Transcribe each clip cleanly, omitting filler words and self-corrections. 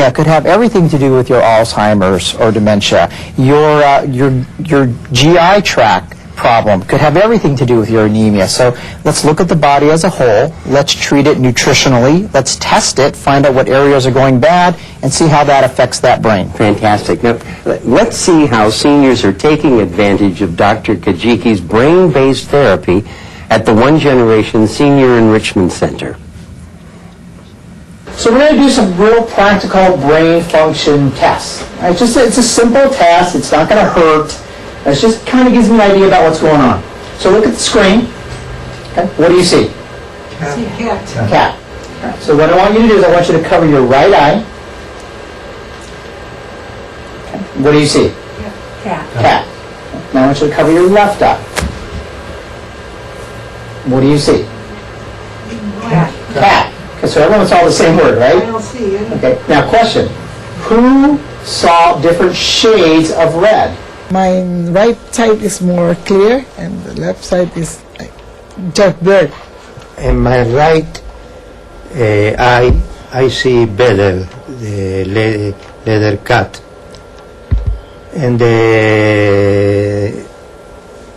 anemia could have everything to do with your Alzheimer's or dementia. Your GI tract problem could have everything to do with your anemia. So let's look at the body as a whole. Let's treat it nutritionally. Let's test it, find out what areas are going bad, and see how that affects that brain. Fantastic. Now, let's see how seniors are taking advantage of Dr. Kajiki's brain-based therapy at the One Generation Senior Enrichment Center. So we're going to do some real practical brain function tests. It's a simple test. It's not going to hurt. It just kind of gives me an idea about what's going on. So look at the screen. Okay. What do you see? I see a cat. Cat. All right. So what I want you to do is I want you to cover your right eye. Okay. What do you see? Cat. Cat. Now I want you to cover your left eye. What do you see? Cat. Cat. Okay, so everyone's all the same word, I right? don't see it. Okay. Now question. Who saw different shades of red? My right side is more clear and the left side is dark blurred. In my right eye, I see better the leather cat. And the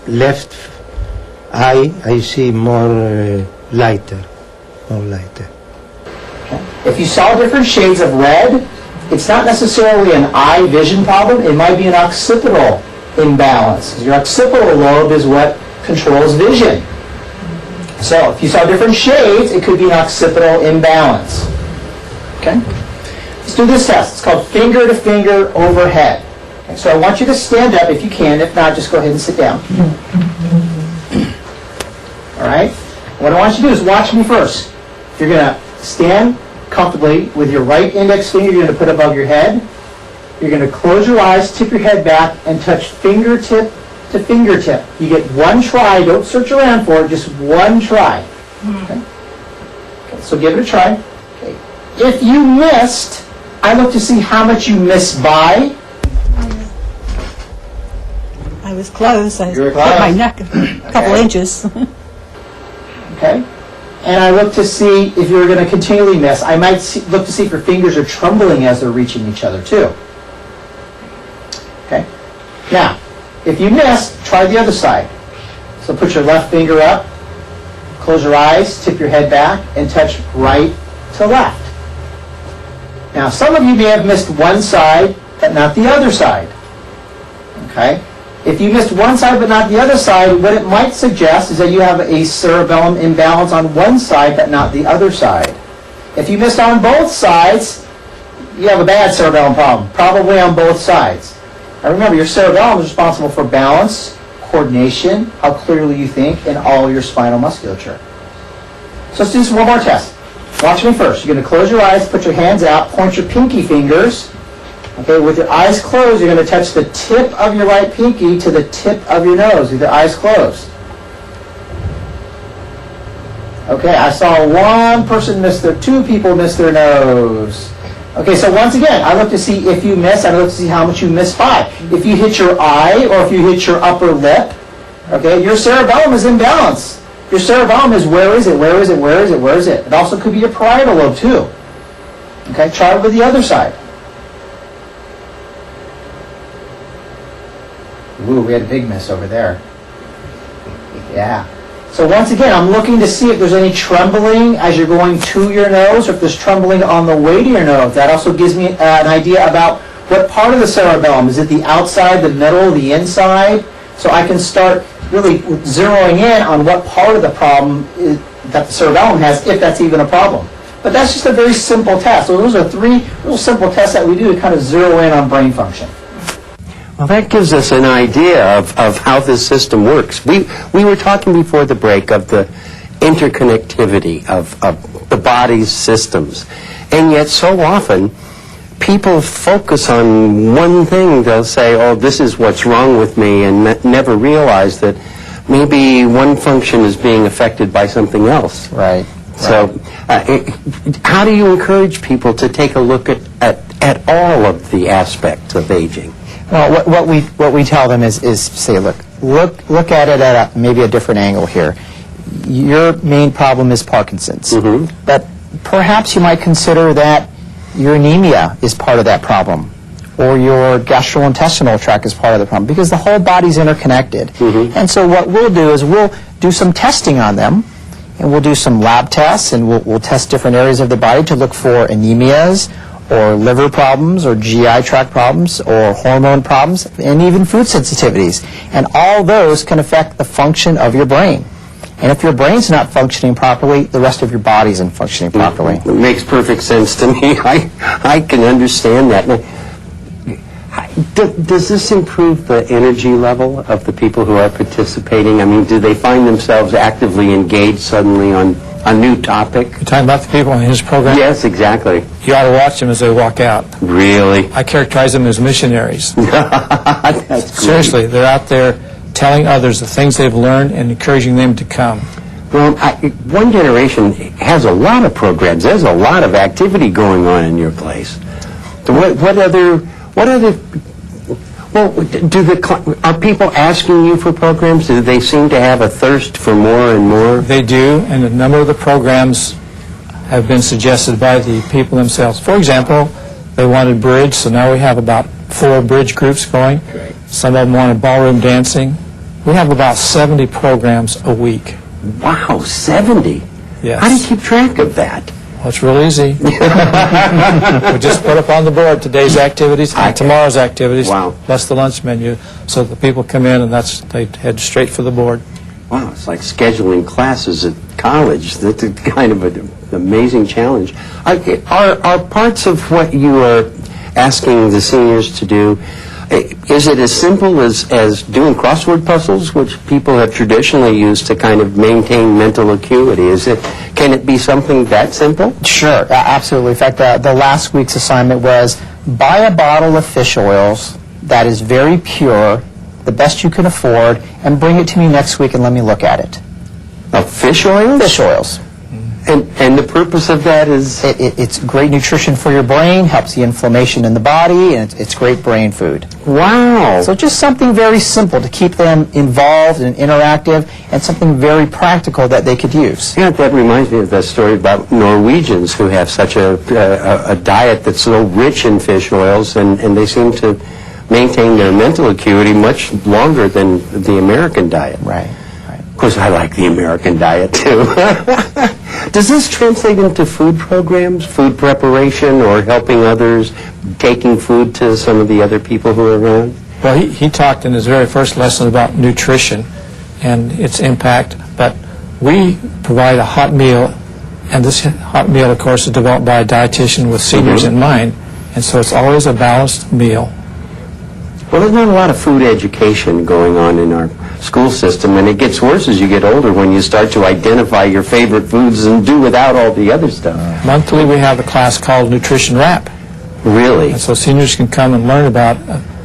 left eye, I see more lighter, more lighter. If you saw different shades of red, it's not necessarily an eye vision problem. It might be an occipital imbalance. Your occipital lobe is what controls vision. So if you saw different shades, it could be an occipital imbalance. Okay? Let's do this test. It's called finger to finger overhead. Okay, so I want you to stand up if you can. If not, just go ahead and sit down. All right? What I want you to do is watch me first. You're going to stand comfortably with your right index finger you're going to put above your head. You're going to close your eyes, tip your head back, and touch fingertip to fingertip. You get one try. Don't search around for it. Just one try. Okay? Okay, so give it a try. Okay. If you missed, I look to see how much you missed by. I was close. I You were put close. my neck a couple inches. Okay? And I look to see if you're going to continually miss. I might look to see if your fingers are trembling as they're reaching each other too. Okay? Now, if you missed, try the other side. So put your left finger up, close your eyes, tip your head back, and touch right to left. Now, some of you may have missed one side, but not the other side. Okay? If you missed one side but not the other side, what it might suggest is that you have a cerebellum imbalance on one side but not the other side. If you missed on both sides, you have a bad cerebellum problem, probably on both sides. Now remember, your cerebellum is responsible for balance, coordination, how clearly you think, and all your spinal musculature. So let's do this one more test. Watch me first. You're going to close your eyes, put your hands out, point your pinky fingers. Okay, with your eyes closed, you're going to touch the tip of your right pinky to the tip of your nose with your eyes closed. Okay, I saw one person miss two people miss their nose. Okay, so once again, I look to see if you miss, I look to see how much you miss by. If you hit your eye or if you hit your upper lip, okay, your cerebellum is in balance. Your cerebellum is where is it, where is it, where is it, where is it? It also could be your parietal lobe too. Okay, try it with the other side. Ooh, we had a big miss over there. Yeah. So once again, I'm looking to see if there's any trembling as you're going to your nose or if there's trembling on the way to your nose. That also gives me an idea about what part of the cerebellum. Is it the outside, the middle, the inside? So I can start really zeroing in on what part of the problem that the cerebellum has, if that's even a problem. But that's just a very simple test. So those are three real simple tests that we do to kind of zero in on brain function. Well, that gives us an idea of how this system works. We were talking before the break of the interconnectivity of the body's systems. And yet so often, people focus on one thing. They'll say, oh, this is what's wrong with me, and never realize that maybe one function is being affected by something else. Right. So how do you encourage people to take a look at all of the aspects of aging? Well, what we tell them is say, look at it at maybe a different angle here. Your main problem is Parkinson's. Mm-hmm. But perhaps you might consider that your anemia is part of that problem, or your gastrointestinal tract is part of the problem, because the whole body's interconnected. And so what we'll do is we'll do some testing on them, and we'll do some lab tests, and we'll test different areas of the body to look for anemias, or liver problems, or GI tract problems, or hormone problems, and even food sensitivities. And all those can affect the function of your brain. And if your brain's not functioning properly, the rest of your body isn't functioning properly. It makes perfect sense to me. I can understand that. Now, does this improve the energy level of the people who are participating? I mean, do they find themselves actively engaged suddenly on a new topic? You're talking about the people in his program? Yes, exactly. You ought to watch them as they walk out. Really? I characterize them as missionaries. That's great. Seriously, they're out there telling others the things they've learned and encouraging them to come. Well, One Generation has a lot of programs. There's a lot of activity going on in your place. What other, well, are people asking you for programs? Do they seem to have a thirst for more and more? They do, and a number of the programs have been suggested by the people themselves. For example, they wanted bridge, so now we have about 4 bridge groups going. Some of them wanted ballroom dancing. We have about 70 programs a week. Wow, 70? Yes. How do you keep track of that? Well, it's real easy. We just put up on the board today's activities and tomorrow's activities, Wow. plus the lunch menu, so the people come in and they head straight for the board. Wow, it's like scheduling classes at college. That's a kind of an amazing challenge. Are parts of what you are asking the seniors to do, is it as simple as doing crossword puzzles, which people have traditionally used to kind of maintain mental acuity? Can it be something that simple? Sure, absolutely. In fact, the last week's assignment was buy a bottle of fish oils that is very pure, the best you can afford, and bring it to me next week and let me look at it. Of fish oils? Fish oils. And the purpose of that is? It's great nutrition for your brain, helps the inflammation in the body, and it's great brain food. Wow. So just something very simple to keep them involved and interactive, and something very practical that they could use. Yeah, that reminds me of that story about Norwegians who have such a diet that's so rich in fish oils, and they seem to maintain their mental acuity much longer than the American diet. Right. Of course, I like the American diet, too. Does this translate into food programs, food preparation, or helping others, taking food to some of the other people who are around? Well, he talked in his very first lesson about nutrition and its impact, but we provide a hot meal, and this hot meal, of course, is developed by a dietitian with seniors in mind, and so it's always a balanced meal. Well, there's not a lot of food education going on in our school system, and it gets worse as you get older when you start to identify your favorite foods and do without all the other stuff. Monthly, we have a class called Nutrition Wrap, Really? and so seniors can come and learn about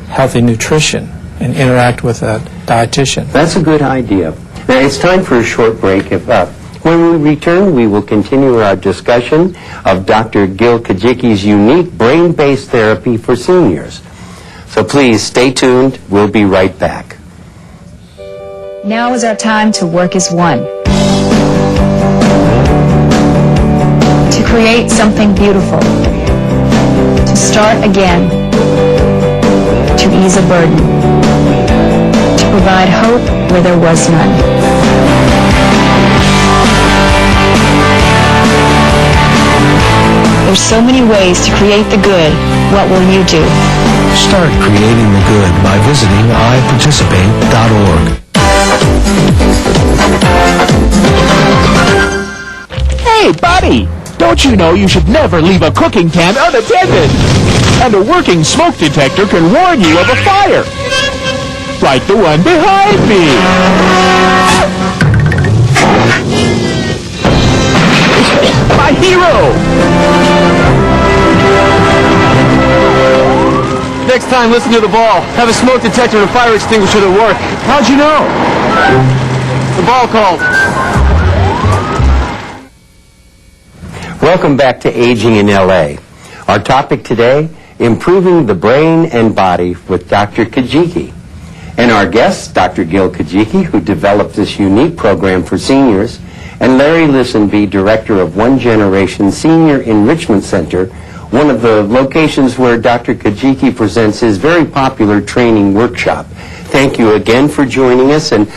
healthy nutrition and interact with a dietitian. That's a good idea. Now, it's time for a short break. When we return, we will continue our discussion of Dr. Gil Kajicki's unique brain-based therapy for seniors. So please stay tuned. We'll be right back. Now is our time to work as one. To create something beautiful. To start again. To ease a burden. To provide hope where there was none. There's so many ways to create the good. What will you do? Start creating the good by visiting iparticipate.org. Hey, buddy! Don't you know you should never leave a cooking can unattended? And a working smoke detector can warn you of a fire. Like the one behind me. My hero! Next time, listen to the ball. Have a smoke detector and a fire extinguisher that work. How'd you know? The ball called. Welcome back to Aging in LA. Our topic today, improving the brain and body with Dr. Kajicki. And our guests, Dr. Gil Kajicki, who developed this unique program for seniors, and Larry Lisenby, director of One Generation Senior Enrichment Center, one of the locations where Dr. Kajiki presents his very popular training workshop. Thank you again for joining us. And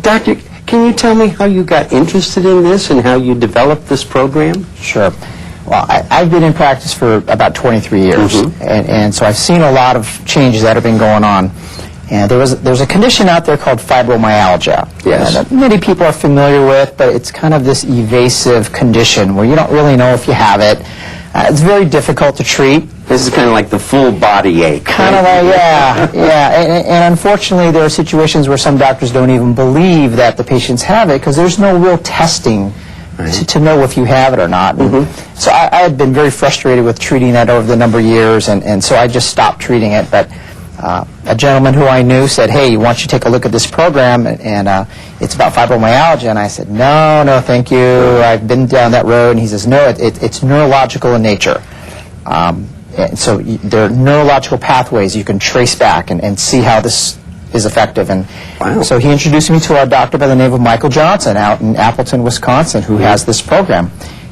Doctor, can you tell me how you got interested in this and how you developed this program? Sure. Well, I've been in practice for about 23 years, and so I've seen a lot of changes that have been going on. And there's a condition out there called fibromyalgia. Yes. That many people are familiar with, but it's kind of this evasive condition where you don't really know if you have it. It's very difficult to treat. This is kind of like the full body ache. Kind of like, yeah. And unfortunately, there are situations where some doctors don't even believe that the patients have it because there's no real testing to know if you have it or not. So I had been very frustrated with treating that over the number of years, and so I just stopped treating it. But a gentleman who I knew said, hey, why don't you take a look at this program, and it's about fibromyalgia. And I said, no, thank you. I've been down that road. And he says, no, it's neurological in nature. And so there are neurological pathways you can trace back and see how this is effective. And so he introduced me to a doctor by the name of Michael Johnson out in Appleton, Wisconsin, who has this program.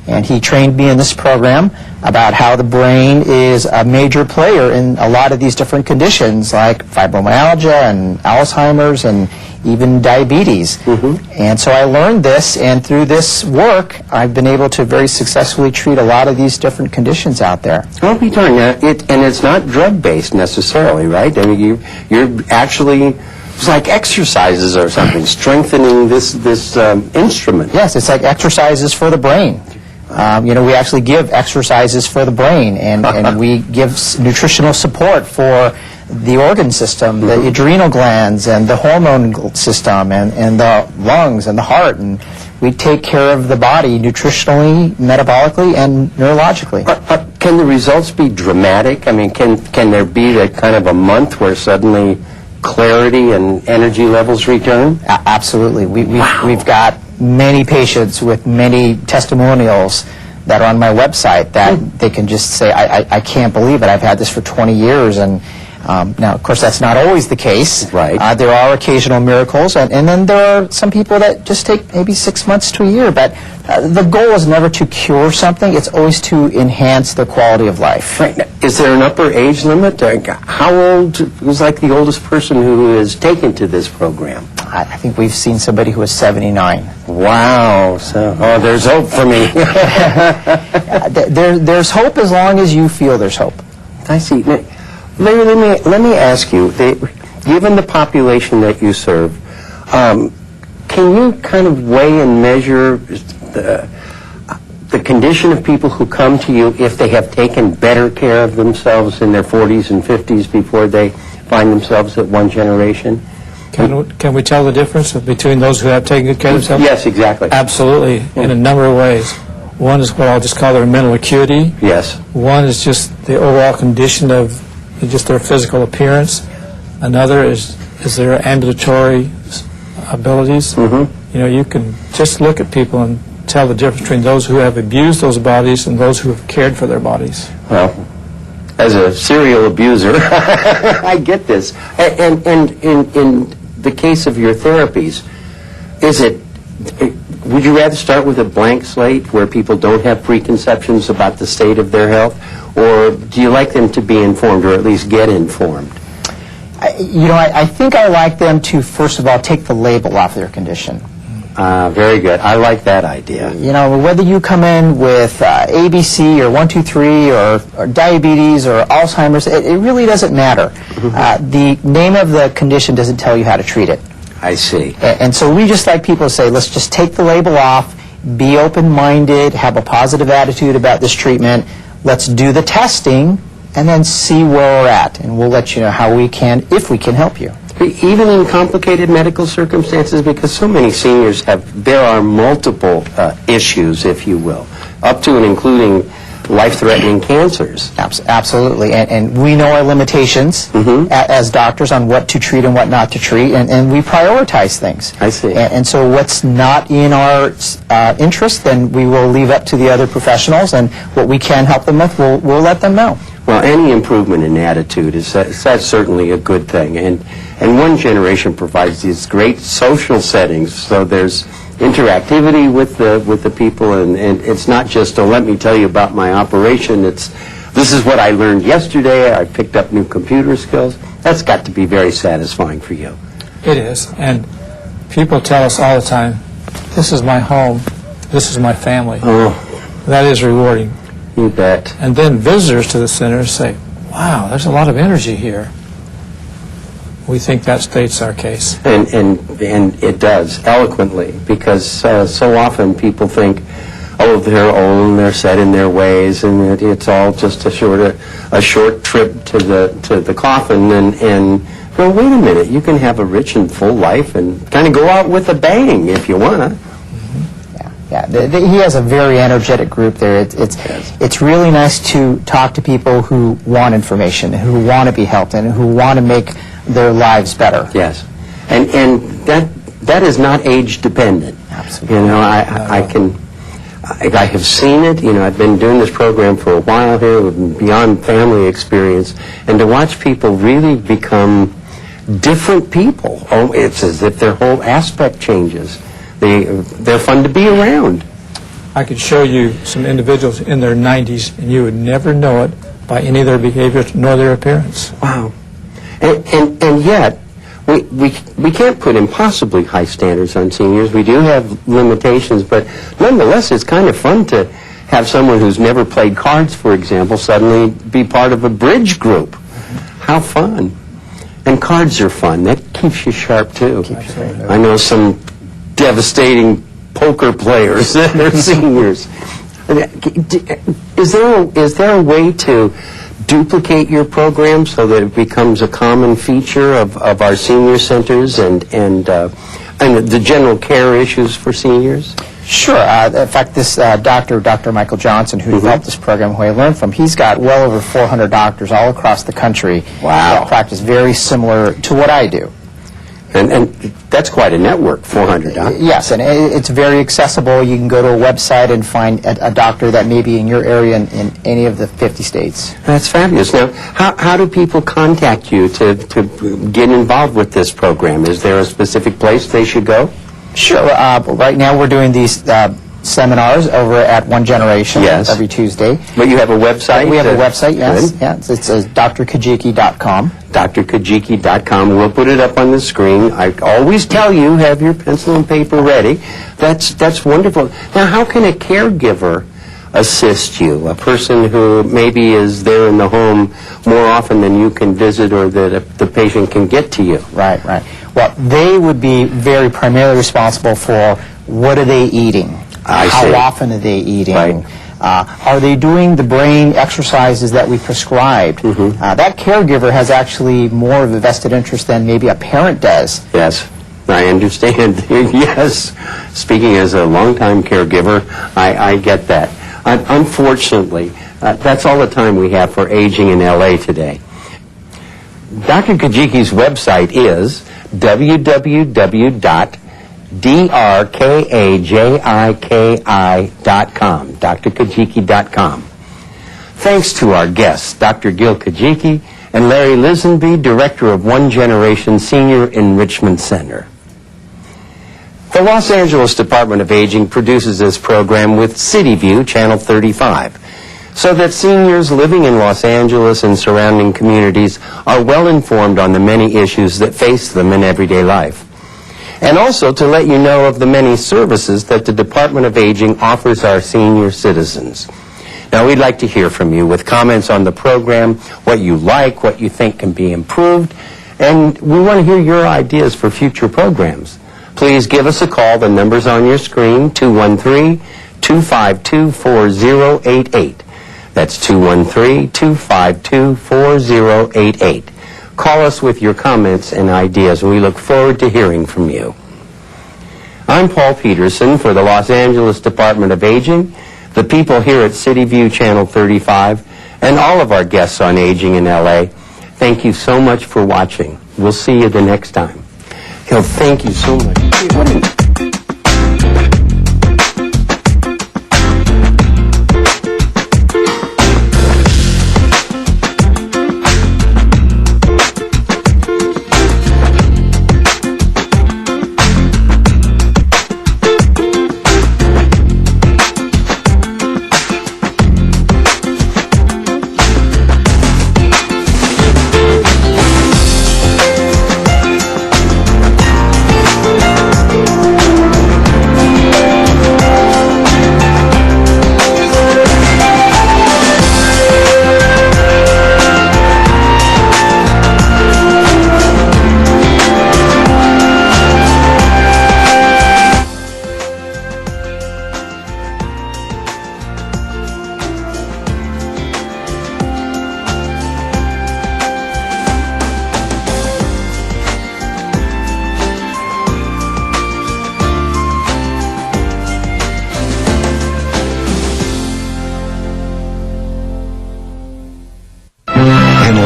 And he trained me in this program about how the brain is a major player in a lot of these different conditions like fibromyalgia and Alzheimer's and even diabetes. And so I learned this, and through this work, I've been able to very successfully treat a lot of these different conditions out there. Well, be darned, and it's not drug-based necessarily, right? I mean, you're actually, it's like exercises or something, strengthening this instrument. Yes, it's like exercises for the brain. We actually give exercises for the brain, and we give nutritional support for the organ system, the adrenal glands, and the hormone system, and the lungs, and the heart, and we take care of the body nutritionally, metabolically, and neurologically. Can the results be dramatic? I mean, can there be that kind of a month where suddenly clarity and energy levels return? Absolutely. We've got many patients with many testimonials that are on my website that they can just say, I can't believe it. I've had this for 20 years. And now, of course, that's not always the case. Right. There are occasional miracles, and then there are some people that just take maybe 6 months to a year. But the goal is never to cure something. It's always to enhance their quality of life. Right. Is there an upper age limit? How old was like the oldest person who is taken to this program? I think we've seen somebody who is 79. Wow. So, there's hope for me. There's hope as long as you feel there's hope. I see. Now, let me ask you, given the population that you serve, can you kind of weigh and measure the condition of people who come to you if they have taken better care of themselves in their 40s and 50s before they find themselves at one generation? Can we tell the difference between those who have taken good care of themselves? Yes, exactly. Absolutely, in a number of ways. One is what I'll just call their mental acuity. Yes. One is just the overall condition of just their physical appearance. Another is their ambulatory abilities. You can just look at people and tell the difference between those who have abused those bodies and those who have cared for their bodies. Well, as a serial abuser, I get this. And in the case of your therapies, would you rather start with a blank slate where people don't have preconceptions about the state of their health, or do you like them to be informed, or at least get informed? I think I like them to, first of all, take the label off their condition. Very good. I like that idea. Whether you come in with ABC or 1, 2, 3 or diabetes or Alzheimer's, it really doesn't matter. The name of the condition doesn't tell you how to treat it. I see. And so we just like people to say, let's just take the label off, be open-minded, have a positive attitude about this treatment, let's do the testing, and then see where we're at. And we'll let you know how we can, if we can help you. Even in complicated medical circumstances, because so many seniors there are multiple issues, if you will, up to and including life-threatening cancers. Absolutely, and we know our limitations as doctors on what to treat and what not to treat, and we prioritize things. I see. And so what's not in our interest, then we will leave up to the other professionals, and what we can help them with, we'll let them know. Well, any improvement in attitude that's certainly a good thing, and one generation provides these great social settings. So there's interactivity with the people, and it's not just let me tell you about my operation. It's this is what I learned yesterday, I picked up new computer skills. That's got to be very satisfying for you. It is. And people tell us all the time, this is my home, this is my family. Oh, That is rewarding. you bet. And then visitors to the center say, wow, there's a lot of energy here. We think that states our case. And it does, eloquently, because so often people think, oh, they're old and they're set in their ways, and it's all just a short trip to the coffin, and well, wait a minute, you can have a rich and full life and kind of go out with a bang if you want to. He has a very energetic group there. It's really nice to talk to people who want information, and who want to be helped, and who want to make their lives better. Yes, and that is not age dependent. Absolutely. You know, I have seen it. You know, I've been doing this program for a while here, with Beyond Family Experience, and to watch people really become different people. Oh, it's as if their whole aspect changes. They're fun to be around. I could show you some individuals in their 90s, and you would never know it by any of their behaviors nor their appearance. Wow. And yet, we can't put impossibly high standards on seniors. We do have limitations, but nonetheless, it's kind of fun to have someone who's never played cards, for example, suddenly be part of a bridge group. How fun. And cards are fun. That keeps you sharp, too. I know some devastating poker players that are seniors. Is there a way to duplicate your program so that it becomes a common feature of our senior centers and the general care issues for seniors? Sure. In fact, this Dr. Michael Johnson, who developed this program, who I learned from, he's got well over 400 doctors all across the country that practice very similar to what I do. And that's quite a network, 400 doctors. Yes, and it's very accessible. You can go to a website and find a doctor that may be in your area in any of the 50 states. That's fabulous. Now, how do people contact you to get involved with this program? Is there a specific place they should go? Sure. Right now we're doing these seminars over at One Generation every Tuesday. But you have a website? We have a website, yes. Yes, it's drkajiki.com. drkajiki.com. We'll put it up on the screen. I always tell you, have your pencil and paper ready. That's wonderful. Now, how can a caregiver assist you? A person who maybe is there in the home more often than you can visit or that the patient can get to you. Right. Well, they would be very primarily responsible for what are they eating? How often are they eating? Right. Are they doing the brain exercises that we prescribed? That caregiver has actually more of a vested interest than maybe a parent does. Yes, I understand. Yes. Speaking as a longtime caregiver, I get that. Unfortunately, that's all the time we have for Aging in LA today. Dr. Kajiki's website is www.drkajiki.com, drkajiki.com. Thanks to our guests, Dr. Gil Kajiki and Larry Lisenby, Director of One Generation Senior Enrichment Center. The Los Angeles Department of Aging produces this program with CityView, Channel 35, so that seniors living in Los Angeles and surrounding communities are well informed on the many issues that face them in everyday life. And also to let you know of the many services that the Department of Aging offers our senior citizens. Now, we'd like to hear from you with comments on the program, what you like, what you think can be improved, and we want to hear your ideas for future programs. Please give us a call. The number's on your screen, 213-252-4088. That's 213-252-4088. Call us with your comments and ideas, and we look forward to hearing from you. I'm Paul Peterson for the Los Angeles Department of Aging, the people here at CityView Channel 35, and all of our guests on Aging in LA. Thank you so much for watching. We'll see you the next time. Gil, thank you so much.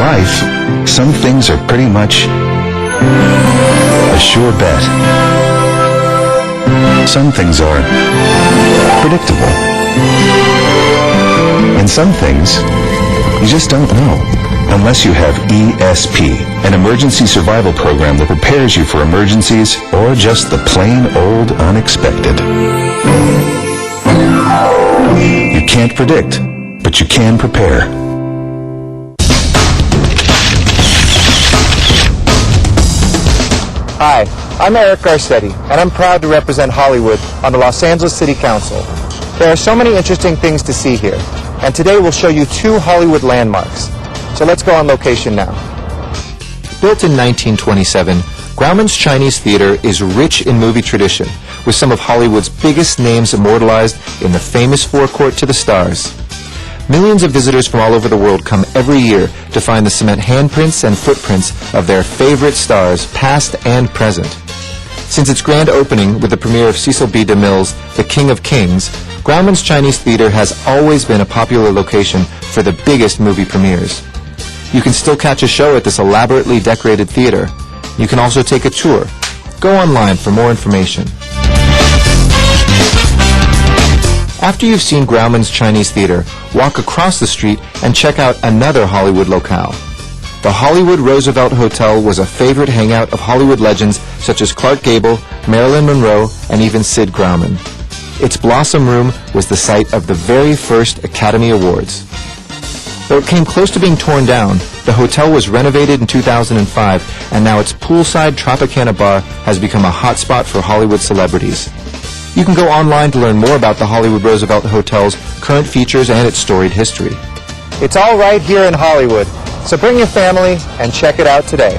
life, some things are pretty much a sure bet. Some things are predictable. And some things you just don't know unless you have ESP, an emergency survival program that prepares you for emergencies or just the plain old unexpected. You can't predict, but you can prepare. Hi, I'm Eric Garcetti, and I'm proud to represent Hollywood on the Los Angeles City Council. There are so many interesting things to see here, and today we'll show you 2 Hollywood landmarks. So let's go on location now. Built in 1927, Grauman's Chinese Theater is rich in movie tradition, with some of Hollywood's biggest names immortalized in the famous forecourt to the stars. Millions of visitors from all over the world come every year to find the cement handprints and footprints of their favorite stars, past and present. Since its grand opening with the premiere of Cecil B. DeMille's The King of Kings, Grauman's Chinese Theater has always been a popular location for the biggest movie premieres. You can still catch a show at this elaborately decorated theater. You can also take a tour. Go online for more information. After you've seen Grauman's Chinese Theater, walk across the street and check out another Hollywood locale. The Hollywood Roosevelt Hotel was a favorite hangout of Hollywood legends such as Clark Gable, Marilyn Monroe, and even Sid Grauman. Its Blossom Room was the site of the very first Academy Awards. Though it came close to being torn down, the hotel was renovated in 2005, and now its poolside Tropicana bar has become a hotspot for Hollywood celebrities. You can go online to learn more about the Hollywood Roosevelt Hotel's current features and its storied history. It's all right here in Hollywood, so bring your family and check it out today.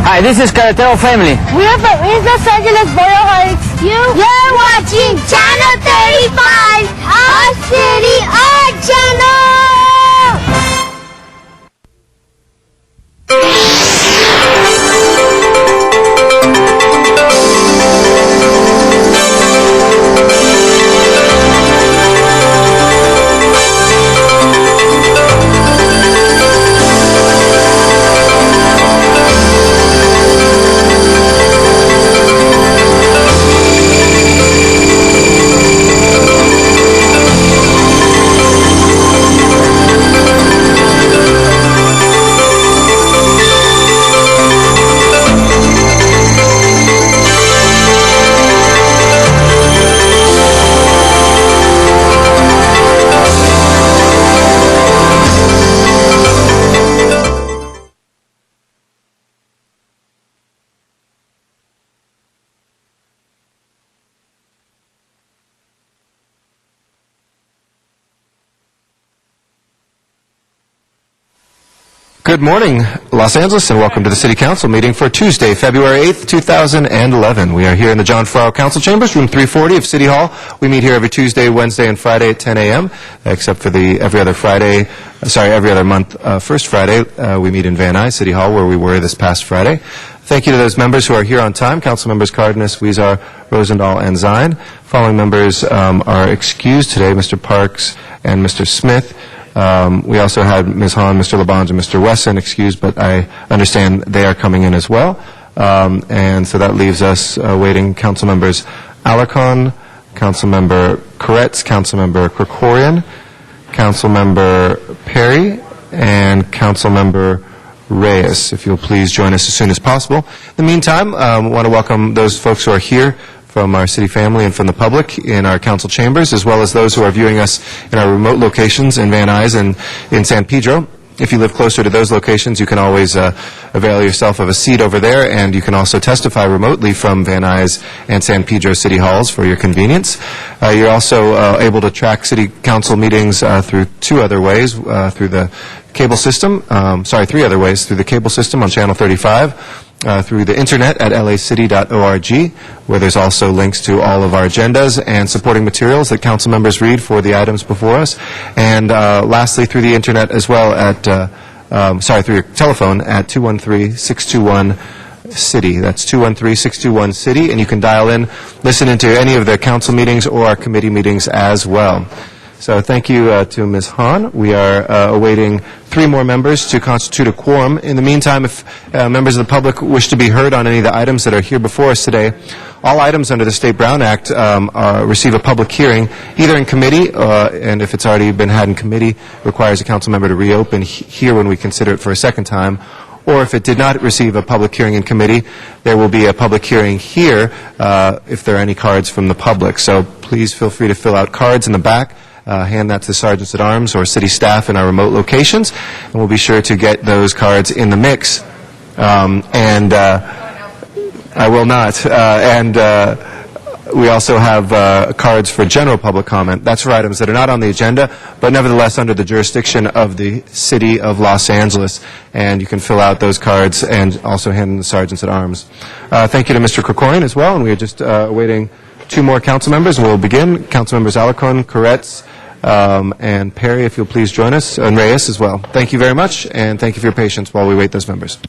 Hi, this is Carretero Family. We are from East Los Angeles, Boyle Heights. You're watching Channel 35, our city art channel! Good morning, Los Angeles, and welcome to the City Council meeting for Tuesday, February 8th, 2011. We are here in the John Farrow Council Chambers, room 340 of City Hall. We meet here every Tuesday, Wednesday, and Friday at 10 a.m., except for the every other month, first Friday, we meet in Van Nuys City Hall, where we were this past Friday. Thank you to those members who are here on time, Council Members Cardenas, Huizar, Rosendahl, and Zine. Following members are excused today, Mr. Parks and Mr. Smith. We also had Ms. Hahn, Mr. Labange, and Mr. Wesson excused, but I understand they are coming in as well. And so that leaves us waiting Council Members Alarcon, Council Member Koretz, Council Member Krikorian, Council Member Perry, and Council Member Reyes. If you'll please join us as soon as possible. In the meantime, I want to welcome those folks who are here from our city family and from the public in our council chambers, as well as those who are viewing us in our remote locations in Van Nuys and in San Pedro. If you live closer to those locations, you can always avail yourself of a seat over there, and you can also testify remotely from Van Nuys and San Pedro City Halls for your convenience. You're also able to track city council meetings through two other ways, through the cable system, three other ways, through the cable system on Channel 35, through the internet at lacity.org, where there's also links to all of our agendas and supporting materials that council members read for the items before us, and lastly through the internet as well at, through your telephone at 213-621-CITY. That's 213-621-CITY, and you can dial in, listen into any of the council meetings or our committee meetings as well. So thank you to Ms. Hahn. We are awaiting 3 more members to constitute a quorum. In the meantime, if members of the public wish to be heard on any of the items that are here before us today, all items under the State Brown Act receive a public hearing, either in committee, and if it's already been had in committee, requires a council member to reopen here when we consider it for a second time, or if it did not receive a public hearing in committee, there will be a public hearing here if there are any cards from the public. So please feel free to fill out cards in the back. Hand that to the sergeants at arms or city staff in our remote locations, and we'll be sure to get those cards in the mix. I will not. We also have cards for general public comment. That's for items that are not on the agenda, but nevertheless under the jurisdiction of the City of Los Angeles. And you can fill out those cards and also hand them to the sergeants at arms. Thank you to Mr. Krikorian as well, and we are just awaiting 2 more council members. We'll begin. Council members Alarcon, Koretz, and Perry, if you'll please join us, and Reyes as well. Thank you very much, and thank you for your patience while we wait those members.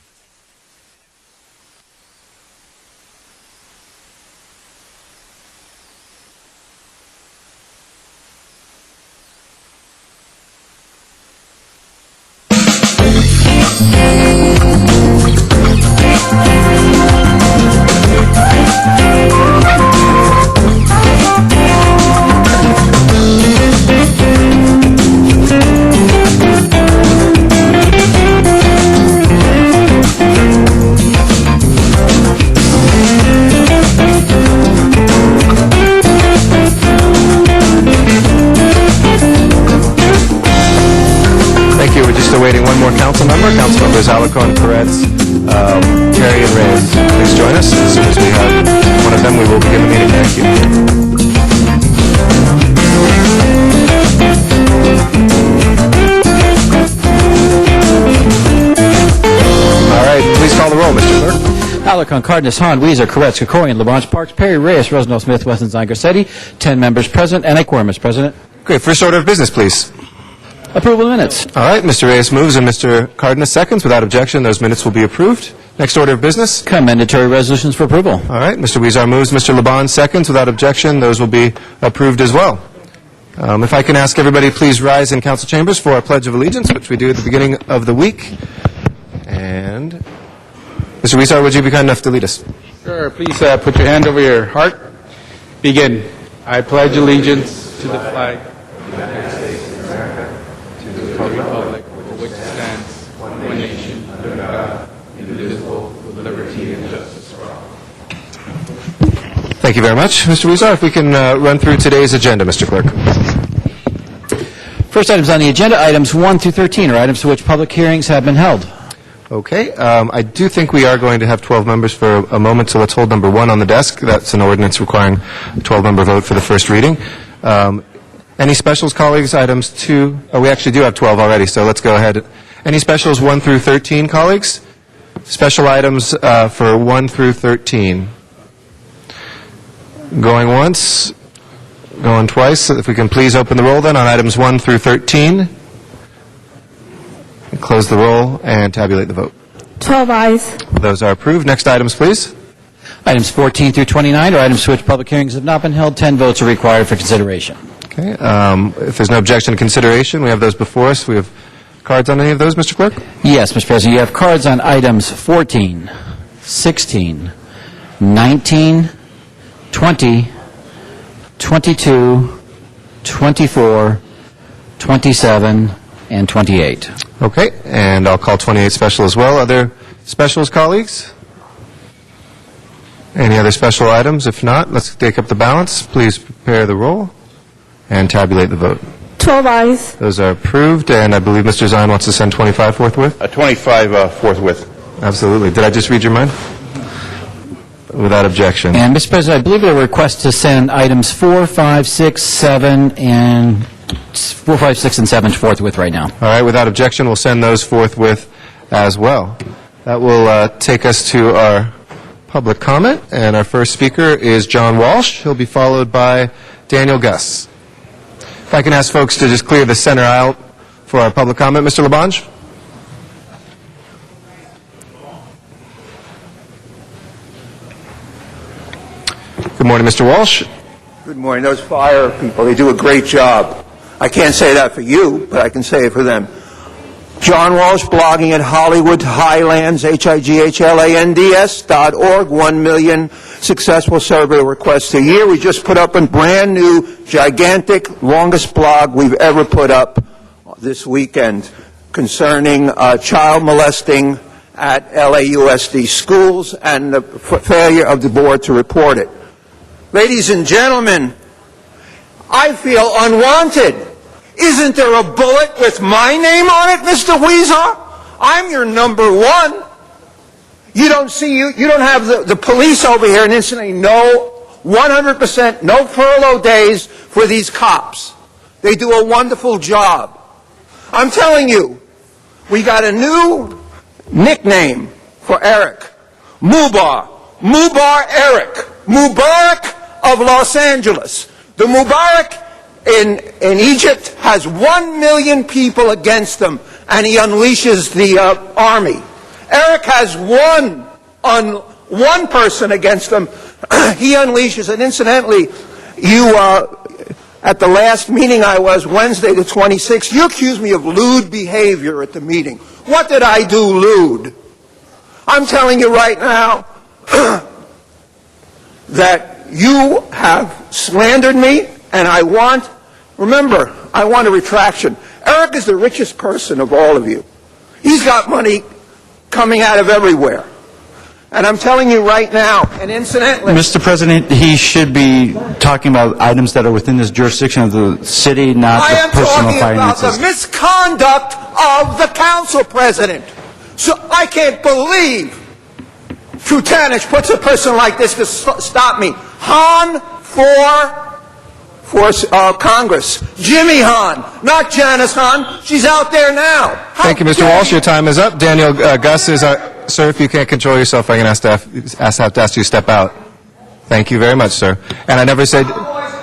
Councilmembers Alarcon, Koretz, Perry, and Reyes. Please join us. As soon as we have one of them, we will begin the meeting. Thank you. All right, please call the roll, Mr. Clerk. Alarcon, Cardenas, Hahn, Weezer, Koretz, Krikorian, Labange, Parks, Perry, Reyes, Rosendahl, Smith, Wesson, Zine, Garcetti. 10 members present and a quorum, Mr. President. Great. First order of business, please. Approval of minutes. All right, Mr. Reyes moves and Mr. Cardenas seconds. Without objection, those minutes will be approved. Next order of business. Commendatory resolutions for approval. All right, Mr. Weezar moves, Mr. Labange seconds. Without objection, those will be approved as well. If I can ask everybody, please rise in council chambers for our Pledge of Allegiance, which we do at the beginning of the week. And Mr. Weezar, would you be kind enough to lead us? Sure. Please put your hand over your heart. Begin. I pledge allegiance to the flag of the United States of America, to the republic for which it stands, one nation, under God, indivisible, with liberty and justice for all. Thank you very much, Mr. Weezar. If we can run through today's agenda, Mr. Clerk. First items on the agenda, items 1 through 13, are items for which public hearings have been held. Okay. I do think we are going to have 12 members for a moment, so let's hold number 1 on the desk. That's an ordinance requiring a 12-member vote for the first reading. Any specials, colleagues? Items 2? Oh, we actually do have 12 already, so let's go ahead. Any specials 1 through 13, colleagues? Special items for 1 through 13. Going once, going twice. If we can please open the roll then on items 1 through 13. Close the roll and tabulate the vote. 12 ayes. Those are approved. Next items, please. Items 14 through 29 are items for which public hearings have not been held. 10 votes are required for consideration. Okay. If there's no objection to consideration, we have those before us. We have cards on any of those, Mr. Clerk? Yes, Mr. President. You have cards on items 14, 16, 19, 20, 22, 24, 27, and 28. Okay. And I'll call 28 special as well. Other specials, colleagues? Any other special items? If not, let's take up the balance. Please prepare the roll and tabulate the vote. 12 ayes. Those are approved, and I believe Mr. Zine wants to send 25 forthwith? 25 forthwith. Absolutely. Did I just read your mind? Without objection. And, Mr. President, I believe there were requests to send items 4, 5, 6, 7, and 4, 5, 6, and 7 forthwith right now. All right. Without objection, we'll send those forthwith as well. That will take us to our public comment, and our first speaker is John Walsh. He'll be followed by Daniel Gus. If I can ask folks to just clear the center aisle for our public comment. Mr. Labange? Good morning, Mr. Walsh. Good morning. Those fire people, they do a great job. I can't say that for you, but I can say it for them. John Walsh, blogging at Hollywood Highlands, HIGHLANDS.org, 1 million successful survey requests a year. We just put up a brand new, gigantic, longest blog we've ever put up this weekend concerning child molesting at LAUSD schools and the failure of the board to report it. Ladies and gentlemen, I feel unwanted. Isn't there a bullet with my name on it, Mr. Weezer? I'm your number one. You don't have the police over here, and instantly, no, 100%, no furlough days for these cops. They do a wonderful job. I'm telling you, we got a new nickname for Eric. Mubar. Mubar Eric. Mubarak of Los Angeles. The Mubarak in Egypt has 1 million people against him, and he unleashes the army. Eric has one person against him. He unleashes, and incidentally, you at the last meeting I was, Wednesday the 26th, you accused me of lewd behavior at the meeting. What did I do lewd? I'm telling you right now that you have slandered me, and I want a retraction. Eric is the richest person of all of you. He's got money coming out of everywhere. And I'm telling you right now, and incidentally... Mr. President, he should be talking about items that are within the jurisdiction of the city, not the personal finances. I am talking about the misconduct of the council president. So I can't believe Trutanich puts a person like this to stop me. Hahn for Congress. Jimmy Hahn, not Janice Hahn. She's out there now. Thank you, Mr. Walsh. Your time is up. Daniel Gus is our... Sir, if you can't control yourself, I can have to ask you to step out. Thank you very much, sir. And I never said...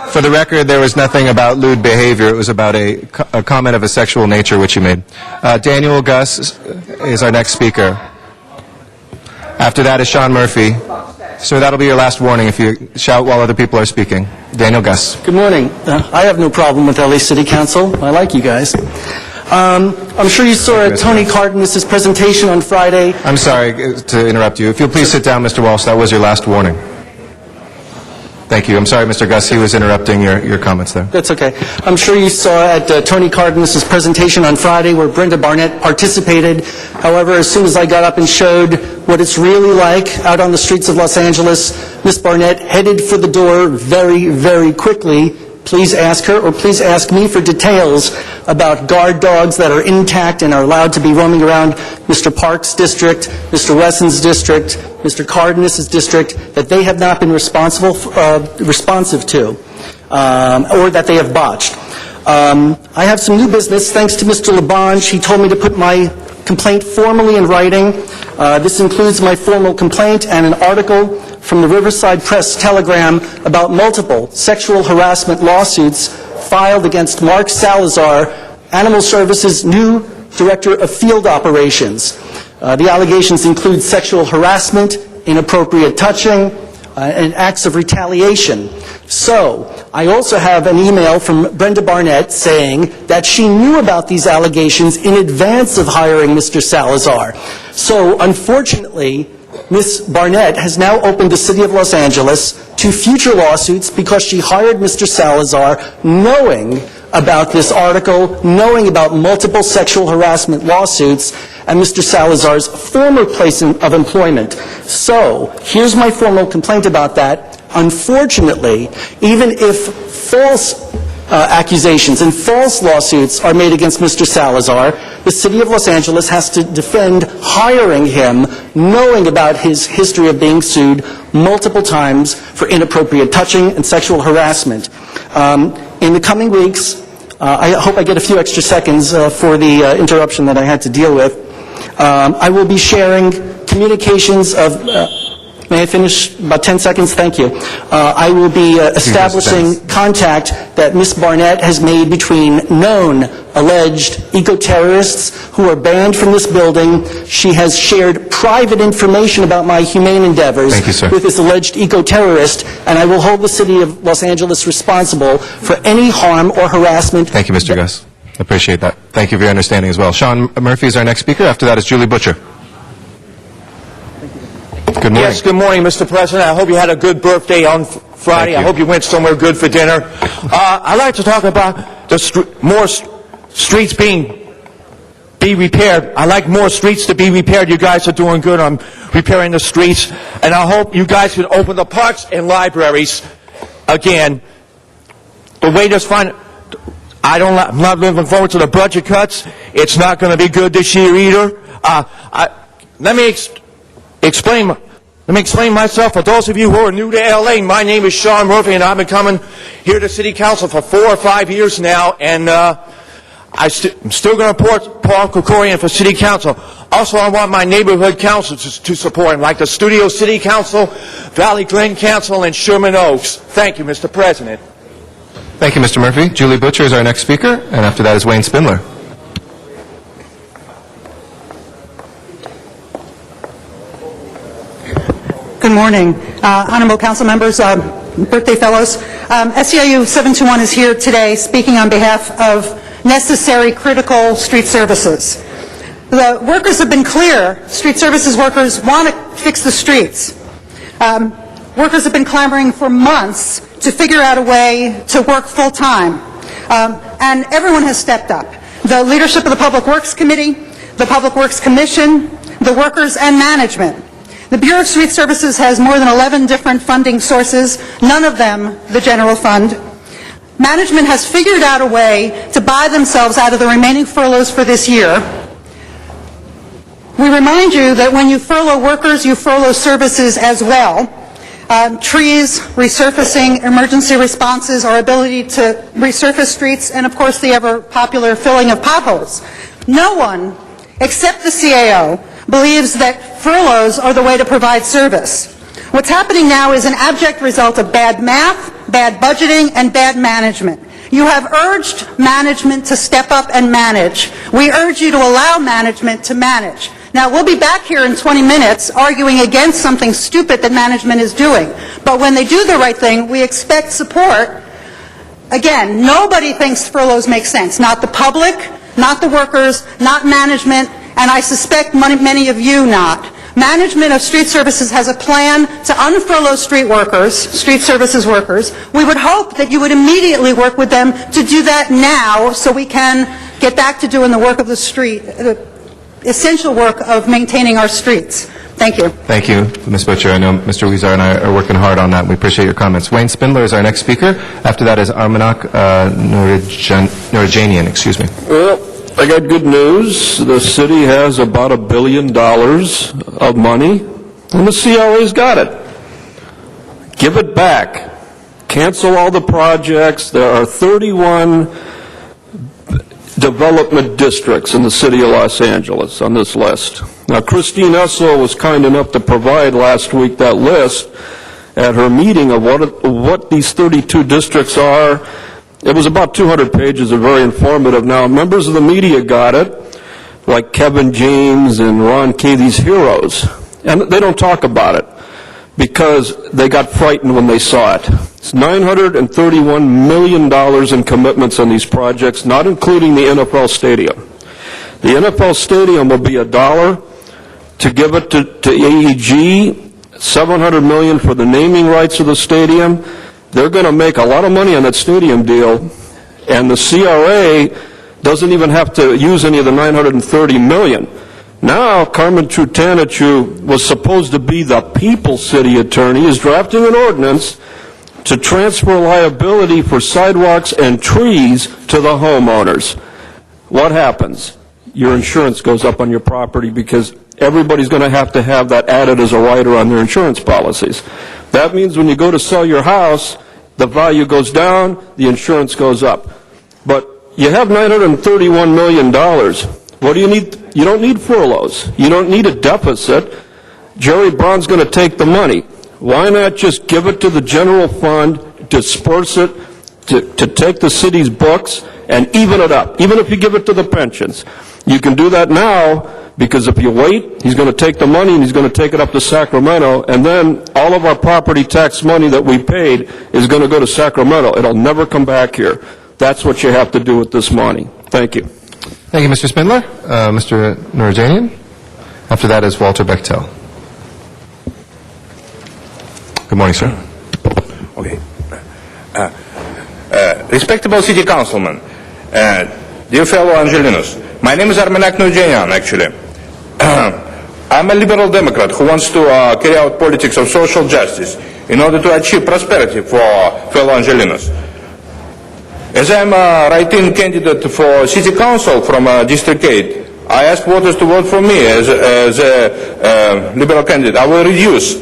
For the record, there was nothing about lewd behavior. It was about a comment of a sexual nature which you made. Daniel Gus is our next speaker. After that is Sean Murphy. Sir, that'll be your last warning if you shout while other people are speaking. Daniel Gus. Good morning. I have no problem with LA City Council. I like you guys. I'm sure you saw Tony Cardenas' presentation on Friday. I'm sorry to interrupt you. If you'll please sit down, Mr. Walsh. That was your last warning. Thank you. I'm sorry, Mr. Gus. He was interrupting your comments there. That's okay. I'm sure you saw at Tony Cardenas' presentation on Friday where Brenda Barnett participated. However, as soon as I got up and showed what it's really like out on the streets of Los Angeles, Miss Barnett headed for the door very, very quickly. Please ask her or please ask me for details about guard dogs that are intact and are allowed to be roaming around Mr. Park's district, Mr. Wesson's district, Mr. Cardenas' district, that they have not been responsive to, or that they have botched. I have some new business. Thanks to Mr. Labange, he told me to put my complaint formally in writing. This includes my formal complaint and an article from the Riverside Press-Telegram about multiple sexual harassment lawsuits filed against Mark Salazar, Animal Services' new Director of Field Operations. The allegations include sexual harassment, inappropriate touching, and acts of retaliation. So, I also have an email from Brenda Barnett saying that she knew about these allegations in advance of hiring Mr. Salazar. So, unfortunately, Ms. Barnett has now opened the City of Los Angeles to future lawsuits because she hired Mr. Salazar knowing about this article, knowing about multiple sexual harassment lawsuits, and Mr. Salazar's former place of employment. So, here's my formal complaint about that. Unfortunately, even if false accusations and false lawsuits are made against Mr. Salazar, the City of Los Angeles has to defend hiring him, knowing about his history of being sued multiple times for inappropriate touching and sexual harassment. In the coming weeks, I hope I get a few extra seconds for the interruption that I had to deal with. I will be sharing communications of May I finish? About 10 seconds? Thank you. I will be establishing contact that Ms. Barnett has made between known alleged eco-terrorists who are banned from this building. She has shared private information about my humane endeavors with this alleged eco-terrorist, and I will hold the city of Los Angeles responsible for any harm or harassment. Thank you, Mr. Gus. I appreciate that. Thank you for your understanding as well. Sean Murphy is our next speaker. After that is Julie Butcher. Good morning. Yes, good morning, Mr. President. I hope you had a good birthday on Friday. I hope you went somewhere good for dinner. I'd like to talk about more streets be repaired. I like more streets to be repaired. You guys are doing good on repairing the streets, and I hope you guys can open the parks and libraries again. The way this I'm not looking forward to the budget cuts. It's not going to be good this year either. Let me explain myself. For those of you who are new to L.A., my name is Sean Murphy, and I've been coming here to City Council for 4 or 5 years now, and I'm still going to support Paul Krikorian for City Council. Also, I want my neighborhood councils to support him, like the Studio City Council, Valley Glen Council, and Sherman Oaks. Thank you, Mr. President. Thank you, Mr. Murphy. Julie Butcher is our next speaker, and after that is Wayne Spindler. Good morning. Honorable Council members, birthday fellows. SEIU 721 is here today speaking on behalf of necessary critical street services. The workers have been clear. Street services workers want to fix the streets. Workers have been clamoring for months to figure out a way to work full-time. And everyone has stepped up. The leadership of the Public Works Committee, the Public Works Commission, the workers, and management. The Bureau of Street Services has more than 11 different funding sources, none of them the general fund. Management has figured out a way to buy themselves out of the remaining furloughs for this year. We remind you that when you furlough workers, you furlough services as well. Trees, resurfacing, emergency responses, our ability to resurface streets, and of course the ever-popular filling of potholes. No one, except the CAO, believes that furloughs are the way to provide service. What's happening now is an abject result of bad math, bad budgeting, and bad management. You have urged management to step up and manage. We urge you to allow management to manage. Now, we'll be back here in 20 minutes arguing against something stupid that management is doing. But when they do the right thing, we expect support. Again, nobody thinks furloughs make sense. Not the public, not the workers, not management, and I suspect many of you not. Management of street services has a plan to unfurlough street workers, street services workers. We would hope that you would immediately work with them to do that now so we can get back to doing the work of the street, the essential work of maintaining our streets. Thank you. Thank you, Ms. Butcher. I know Mr. Weezer and I are working hard on that. We appreciate your comments. Wayne Spindler is our next speaker. After that is Armanak Noorajanian. Excuse me. Well, I got good news. The city has about $1 billion of money, and the CRA's got it. Give it back. Cancel all the projects. There are 31 development districts in the city of Los Angeles on this list. Now, Christine Essel was kind enough to provide last week that list at her meeting of what these 32 districts are. It was about 200 pages and very informative. Now, members of the media got it, like Kevin James and Ron Kay, these heroes, and they don't talk about it because they got frightened when they saw it. It's $931 million in commitments on these projects, not including the NFL stadium. The NFL stadium will be $1 to give it to AEG, $700 million for the naming rights of the stadium. They're going to make a lot of money on that stadium deal, and the CRA doesn't even have to use any of the $930 million. Now, Carmen Trutanichu was supposed to be the people's city attorney, is drafting an ordinance to transfer liability for sidewalks and trees to the homeowners. What happens? Your insurance goes up on your property because everybody's going to have that added as a rider on their insurance policies. That means when you go to sell your house, the value goes down, the insurance goes up. But you have $931 million. What do you need? You don't need furloughs. You don't need a deficit. Jerry Brown's going to take the money. Why not just give it to the general fund, disperse it, to take the city's books and even it up, even if you give it to the pensions? You can do that now, because if you wait, he's going to take the money and he's going to take it up to Sacramento, and then all of our property tax money that we paid is going to go to Sacramento. It'll never come back here. That's what you have to do with this money. Thank you. Thank you, Mr. Spindler. Mr. Nurjanian. After that is Walter Bechtel. Good morning, sir. Okay. Respectable City Councilman, dear fellow Angelinos, my name is Armenak Nurjanian, actually. I'm a liberal Democrat who wants to carry out politics of social justice in order to achieve prosperity for fellow Angelinos. As I'm a write-in candidate for City Council from District 8, I ask voters to vote for me as a liberal candidate. I will reduce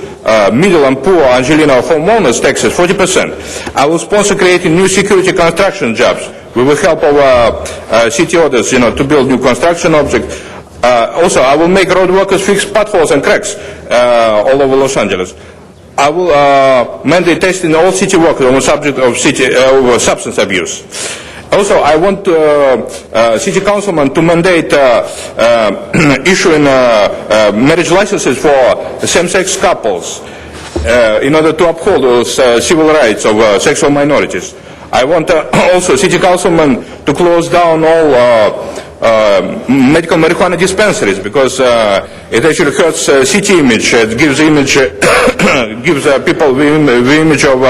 middle and poor Angelino homeowners taxes 40%. I will sponsor creating new security construction jobs. We will help our city orders, to build new construction objects. Also, I will make road workers fix potholes and cracks all over Los Angeles. I will mandate testing all city workers on the subject of substance abuse. Also, I want city councilmen to mandate issuing marriage licenses for same-sex couples in order to uphold those civil rights of sexual minorities. I want also city councilmen to close down all medical marijuana dispensaries, because it actually hurts city image. It gives image gives people the image of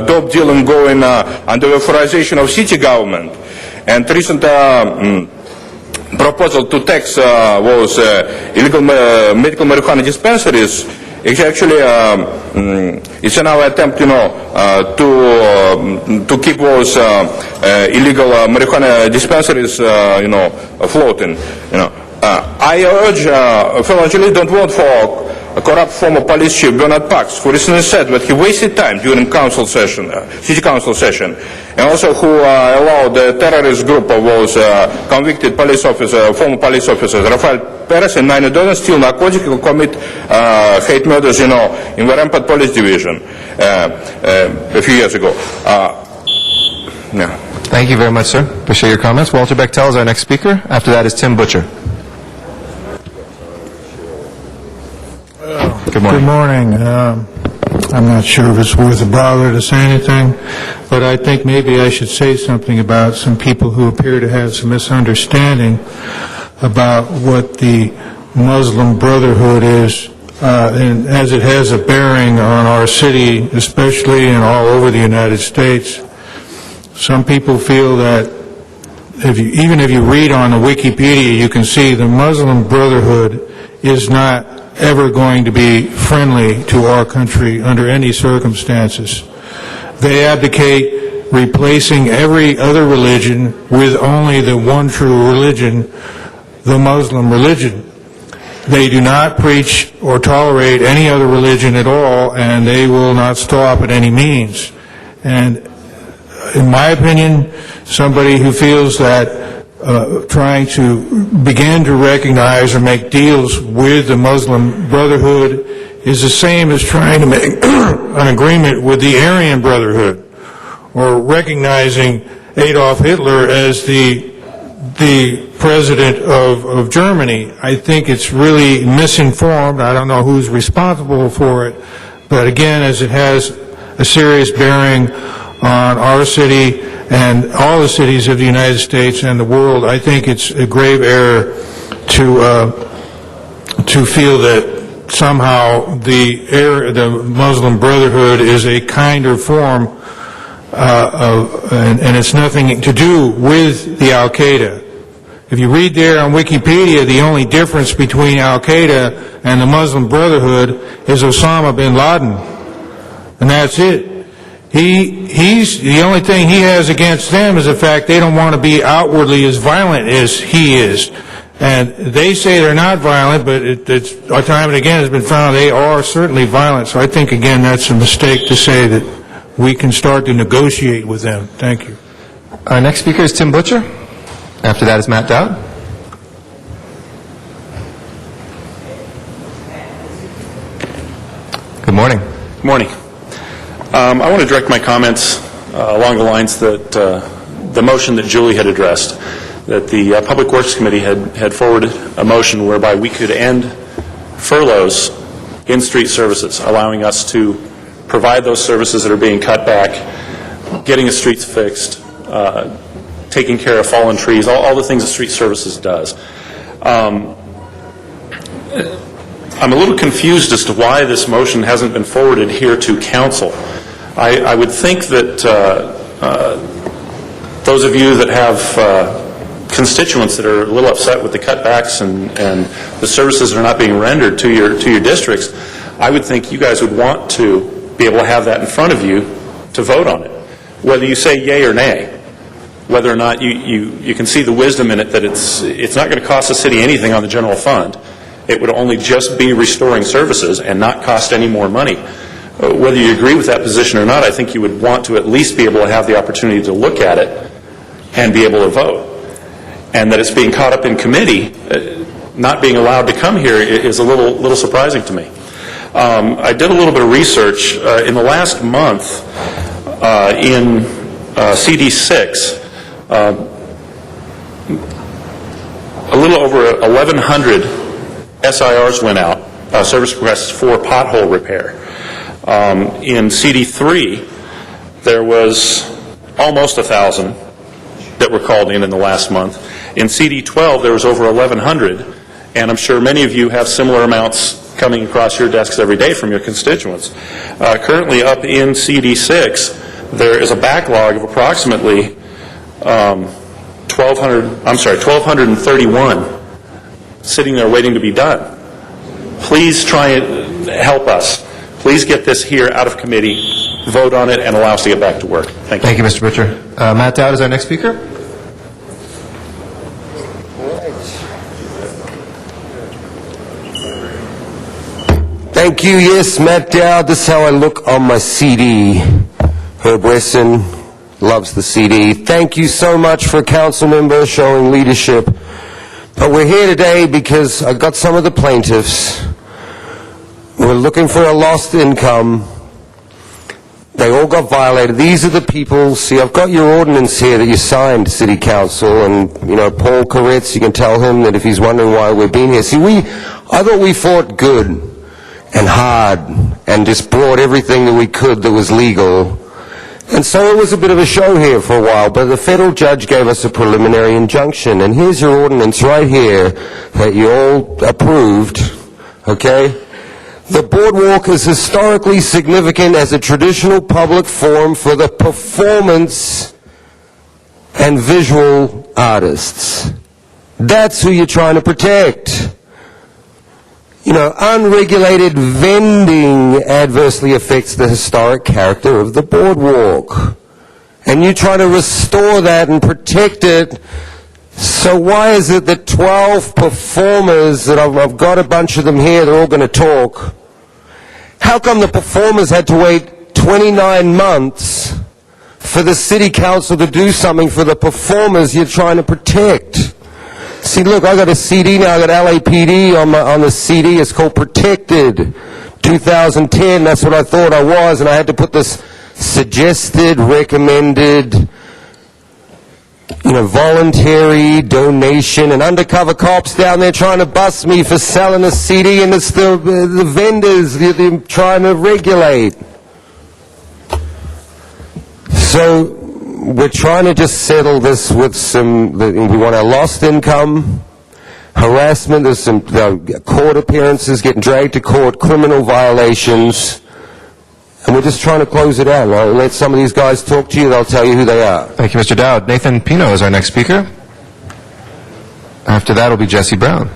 dope dealing going under the authorization of city government. And recent proposal to tax was illegal medical marijuana dispensaries. It's actually it's in our attempt, to keep those illegal marijuana dispensaries, floating. I urge fellow Angelinos don't vote for a corrupt former police chief Bernard Parks, who recently said that he wasted time during council session, city council session, and also who allowed the terrorist group of those convicted police officers, former police officers, Rafael Perez and Nina Dolan, steal narcotics and commit hate murders, in the Rampart Police Division a few years ago. Thank you very much, sir. Appreciate your comments. Walter Bechtel is our next speaker. After that is Tim Butcher. Good morning. Good morning. I'm not sure if it's worth a bother to say anything, but I think maybe I should say something about some people who appear to have some misunderstanding about what the Muslim Brotherhood is, and as it has a bearing on our city, especially and all over the United States. Some people feel that even if you read on the Wikipedia, you can see the Muslim Brotherhood is not ever going to be friendly to our country under any circumstances. They advocate replacing every other religion with only the one true religion, the Muslim religion. They do not preach or tolerate any other religion at all, and they will not stop at any means. And in my opinion, somebody who feels that trying to begin to recognize or make deals with the Muslim Brotherhood is the same as trying to make an agreement with the Aryan Brotherhood, or recognizing Adolf Hitler as the president of Germany. I think it's really misinformed. I don't know who's responsible for it, but again, as it has a serious bearing on our city and all the cities of the United States and the world, I think it's a grave error to feel that somehow the Muslim Brotherhood is a kinder form and it's nothing to do with the Al-Qaeda. If you read there on Wikipedia, the only difference between Al-Qaeda and the Muslim Brotherhood is Osama bin Laden, and that's it. He's the only thing he has against them is the fact they don't want to be outwardly as violent as he is. And they say they're not violent, but it's time and again has been found they are certainly violent. So I think, again, that's a mistake to say that we can start to negotiate with them. Thank you. Our next speaker is Tim Butcher. After that is Matt Dowd. morning. Good morning. I want to direct my comments along the lines that the motion that Julie had addressed, that the Public Works Committee had forwarded a motion whereby we could end furloughs in street services, allowing us to provide those services that are being cut back, getting the streets fixed, taking care of fallen trees, all the things that street services does. I'm a little confused as to why this motion hasn't been forwarded here to council. I would think that those of you that have constituents that are a little upset with the cutbacks and the services that are not being rendered to your districts, I would think you guys would want to be able to have that in front of you to vote on it. Whether you say yay or nay, whether or not you can see the wisdom in it that it's not going to cost the city anything on the general fund. It would only just be restoring services and not cost any more money. Whether you agree with that position or not, I think you would want to at least be able to have the opportunity to look at it and be able to vote. And that it's being caught up in committee, not being allowed to come here is a little surprising to me. I did a little bit of research. In the last month in CD6, a little over 1,100 SIRs went out, service requests for pothole repair. In CD3, there was almost 1,000 that were called in the last month. In CD12, there was over 1,100, and I'm sure many of you have similar amounts coming across your desks every day from your constituents. Currently, up in CD6, there is a backlog of approximately 1,231 sitting there waiting to be done. Please try and help us. Please get this here out of committee, vote on it, and allow us to get back to work. Thank you. Thank you, Mr. Butcher. Matt Dowd is our next speaker. Thank you. Yes, Matt Dowd. This is how I look on my CD. Herb Wesson loves the CD. Thank you so much for a council member showing leadership. But we're here today because I've got some of the plaintiffs. We're looking for a lost income. They all got violated. These are the people. See, I've got your ordinance here that you signed, City Council, and, you know, Paul Koretz, you can tell him that if he's wondering why we've been here. See, I thought we fought good and hard and just brought everything that we could that was legal. And so it was a bit of a show here for a while, but the federal judge gave us a preliminary injunction, and here's your ordinance right here that you all approved, okay? The boardwalk is historically significant as a traditional public forum for the performance and visual artists. That's who you're trying to protect. You know, unregulated vending adversely affects the historic character of the boardwalk. And you try to restore that and protect it. So why is it that 12 performers, that I've got a bunch of them here, they're all going to talk. How come the performers had to wait 29 months for the city council to do something for the performers you're trying to protect? See, look, I got a CD now. I got LAPD on the CD. It's called Protected 2010. That's what I thought I was, and I had to put this suggested, recommended, voluntary donation, and undercover cops down there trying to bust me for selling a CD, and it's the vendors they're trying to regulate. So we're trying to just settle this with we want our lost income, harassment, there's some court appearances, getting dragged to court, criminal violations, and we're just trying to close it out. I'll let some of these guys talk to you, they'll tell you who they are. Thank you, Mr. Dowd. Nathan Pino is our next speaker. After that will be Jesse Brown.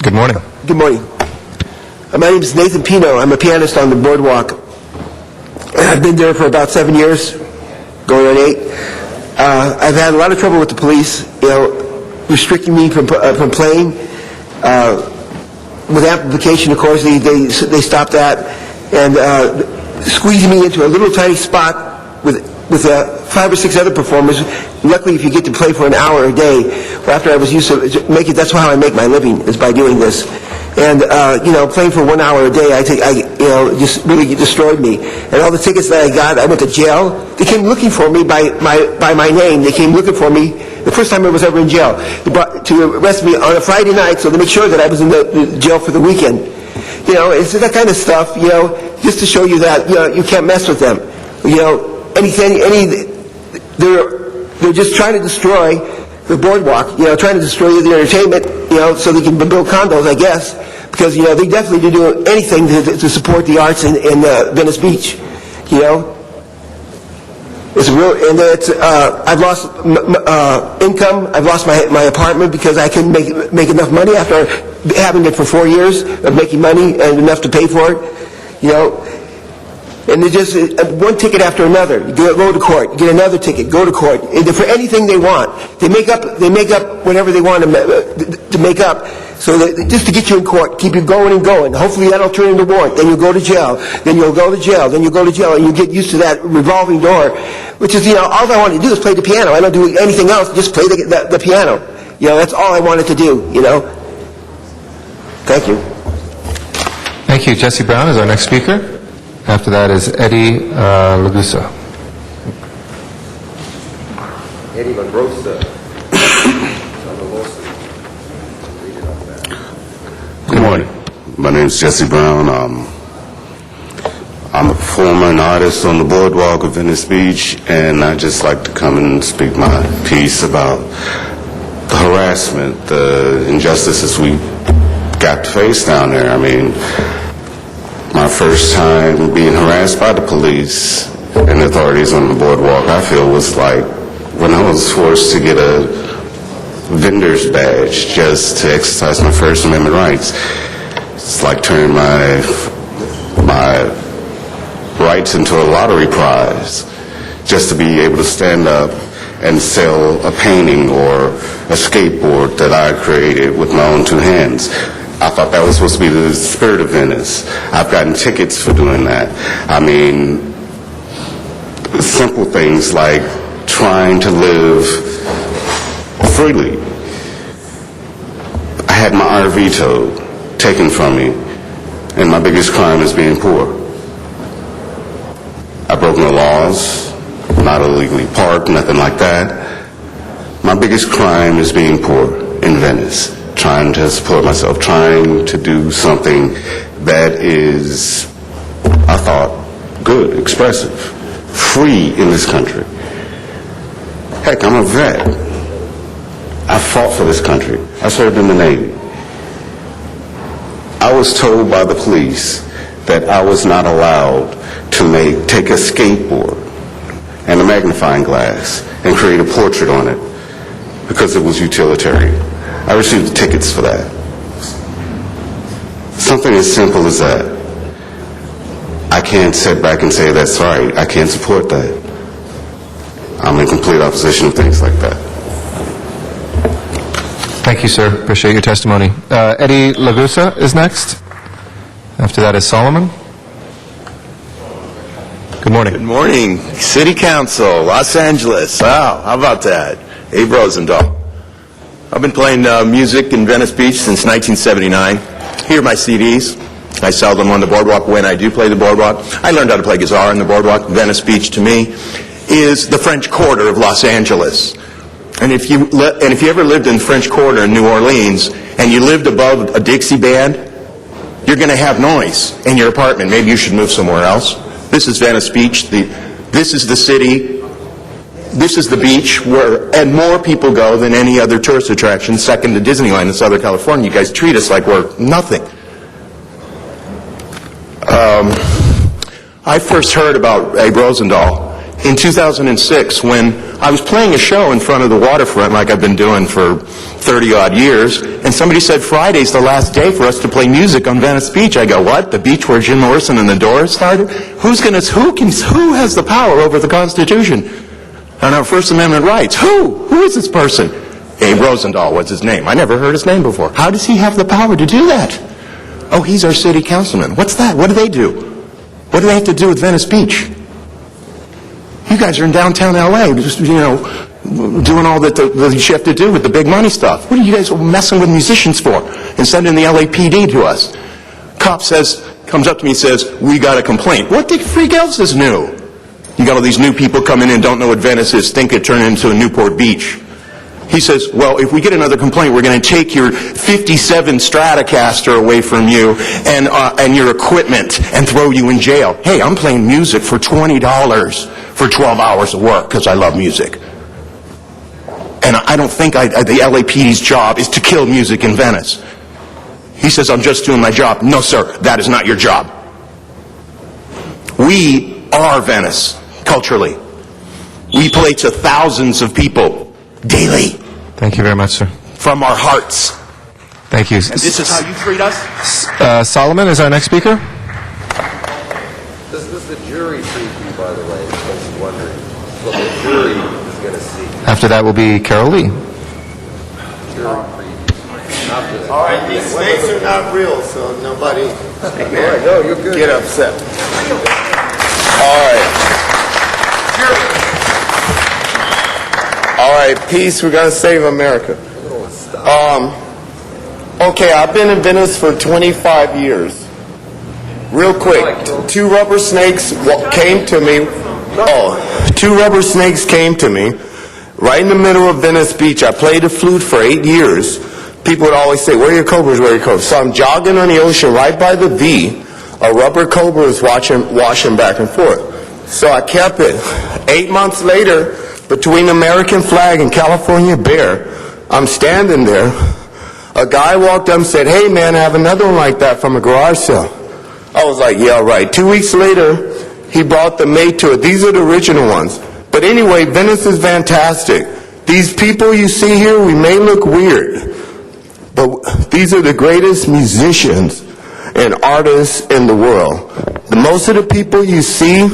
Good morning. Good morning. My name is Nathan Pino. I'm a pianist on the boardwalk. I've been there for about 7 years, going on 8. I've had a lot of trouble with the police, restricting me from playing. With amplification, of course, they stopped that, and squeezing me into a little tiny spot with 5 or 6 other performers, luckily, if you get to play for an hour a day, after I was used to make it, that's how I make my living, is by doing this. And, playing for 1 hour a day, just really destroyed me. And all the tickets that I got, I went to jail. They came looking for me by my name. They came looking for me the first time I was ever in jail. They brought to arrest me on a Friday night, so to make sure that I was in the jail for the weekend. It's that kind of stuff, just to show you that, you can't mess with them. They're just trying to destroy the boardwalk, trying to destroy the entertainment, so they can build condos, I guess, because, they definitely do anything to support the arts in Venice Beach, It's real, and I've lost income. I've lost my apartment because I couldn't make enough money after having it for 4 years of making money and enough to pay for it, And they just, one ticket after another. You go to court, get another ticket, go to court. For anything they want. They make up whatever they want to make up. So just to get you in court, keep you going and going. Hopefully that'll turn into warrant. Then you'll go to jail. Then you'll go to jail. Then you'll go to jail. And you get used to that revolving door. Which is, all I want to do is play the piano. I don't do anything else, just play the piano. That's all I wanted to do, Thank you. Thank you. Jesse Brown is our next speaker. After that is Eddie Lagusa. Eddie Lagusa. Good morning. My name is Jesse Brown. I'm a performer and artist on the boardwalk of Venice Beach, and I'd just like to come and speak my piece about the harassment, the injustices we got to face down there. I mean, my first time being harassed by the police and authorities on the boardwalk, I feel, was like when I was forced to get a vendor's badge just to exercise my First Amendment rights. It's like turning my rights into a lottery prize just to be able to stand up and sell a painting or a skateboard that I created with my own two hands. I thought that was supposed to be the spirit of Venice. I've gotten tickets for doing that. I mean, simple things like trying to live freely. I had my RV towed, taken from me, and my biggest crime is being poor. I broke no laws, not illegally parked, nothing like that. My biggest crime is being poor in Venice. Trying to support myself, trying to do something that is, I thought, good, expressive, free in this country. Heck, I'm a vet. I fought for this country. I served in the Navy. I was told by the police that I was not allowed to take a skateboard and a magnifying glass and create a portrait on it because it was utilitarian. I received tickets for that. Something as simple as that. I can't sit back and say that's right. I can't support that. I'm in complete opposition to things like that. Thank you, sir. Appreciate your testimony. Eddie Lagusa is next. After that is Solomon. Good morning. Good morning. City Council, Los Angeles. Wow, how about that? Abe Rosendahl. I've been playing music in Venice Beach since 1979. Here are my CDs. I sell them on the boardwalk when I do play the boardwalk. I learned how to play guitar on the boardwalk. Venice Beach, to me, is the French Quarter of Los Angeles. And if you ever lived in the French Quarter in New Orleans and you lived above a Dixie band, you're going to have noise in your apartment. Maybe you should move somewhere else. This is Venice Beach. This is the city. This is the beach and more people go than any other tourist attraction, second to Disneyland in Southern California. You guys treat us like we're nothing. I first heard about Abe Rosendahl in 2006 when I was playing a show in front of the waterfront like I've been doing for 30-odd years, and somebody said Friday's the last day for us to play music on Venice Beach. I go, what? The beach where Jim Morrison and the Doors started? Who has the power over the Constitution and our First Amendment rights? Who is this person? Abe Rosendahl was his name. I never heard his name before. How does he have the power to do that? Oh, he's our city councilman. What's that? What do they do? What do they have to do with Venice Beach? You guys are in downtown LA, just, doing all that you have to do with the big money stuff. What are you guys messing with musicians for and sending the LAPD to us? Cop comes up to me and says, we got a complaint. What the freak else is new? You got all these new people coming in, don't know what Venice is, think it turned into a Newport Beach. He says, well, if we get another complaint, we're going to take your 57 Stratocaster away from you and your equipment and throw you in jail. Hey, I'm playing music for $20 for 12 hours of work because I love music. And I don't think the LAPD's job is to kill music in Venice. He says, I'm just doing my job. No, sir, that is not your job. We are Venice, culturally. We play to thousands of people daily. Thank you very much, sir. From our hearts. Thank you. And this is how you treat us? Solomon is our next speaker. This is the jury preview, by the way, in case you're wondering what the jury is going to see. After that will be Carol Lee. All right, these snakes are not real, so nobody get upset. All right, peace. We're going to save America. Okay, I've been in Venice for 25 years. Real quick, two rubber snakes came to me. Two rubber snakes came to me right in the middle of Venice Beach. I played the flute for 8 years. People would always say, where are your cobras, where are your cobras? So I'm jogging on the ocean right by the V. A rubber cobra is washing back and forth. So I kept it. 8 months later, between the American flag and California bear, I'm standing there. A guy walked up and said, hey man, I have another one like that from a garage sale. I was like, yeah, right. 2 weeks later, he brought the mate to it. These are the original ones. But anyway, Venice is fantastic. These people you see here, we may look weird, but these are the greatest musicians and artists in the world. Most of the people you see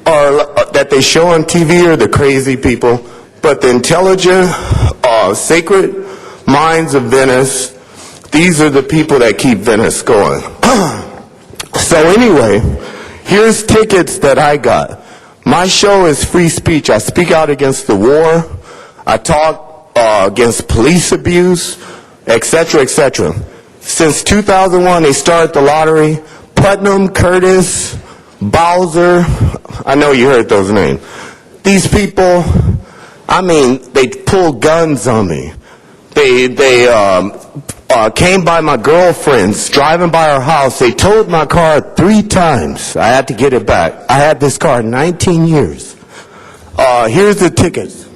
that they show on TV are the crazy people, but the intelligent, sacred minds of Venice, these are the people that keep Venice going. So anyway, here's tickets that I got. My show is free speech. I speak out against the war. I talk against police abuse, etc., etc. Since 2001, they started the lottery. Putnam, Curtis, Bowser, I know you heard those names. These people, I mean, they pulled guns on me. They came by my girlfriend's, driving by her house. They towed my car 3 times. I had to get it back. I had this car 19 years. Here's the tickets.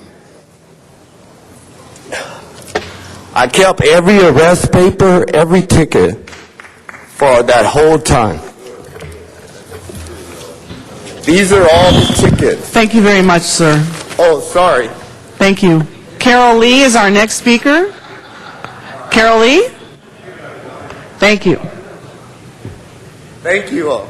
I kept every arrest paper, every ticket for that whole time. These are all the tickets. Thank you very much, sir. Oh, sorry. Thank you. Carol Lee is our next speaker. Carol Lee? Thank you. Thank you all.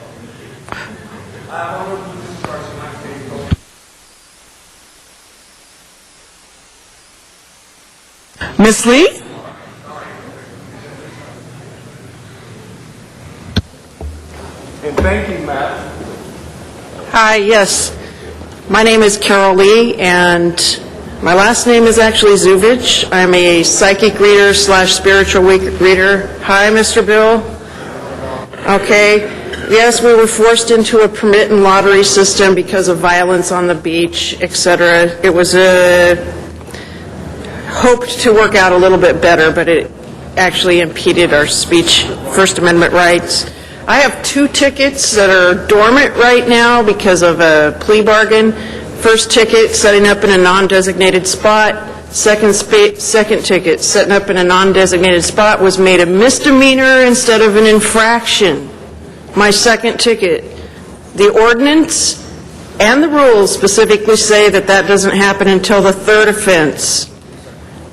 Miss Lee? And thank you, Matt. Hi, yes. My name is Carol Lee, and my last name is actually Zuvich. I'm a psychic reader / spiritual reader. Hi, Mr. Bill. Okay. Yes, we were forced into a permit and lottery system because of violence on the beach, etc. It was hoped to work out a little bit better, but it actually impeded our speech, First Amendment rights. I have 2 tickets that are dormant right now because of a plea bargain. First ticket, setting up in a non-designated spot. Second ticket, setting up in a non-designated spot, was made a misdemeanor instead of an infraction. My second ticket. The ordinance and the rules specifically say that that doesn't happen until the 3rd offense.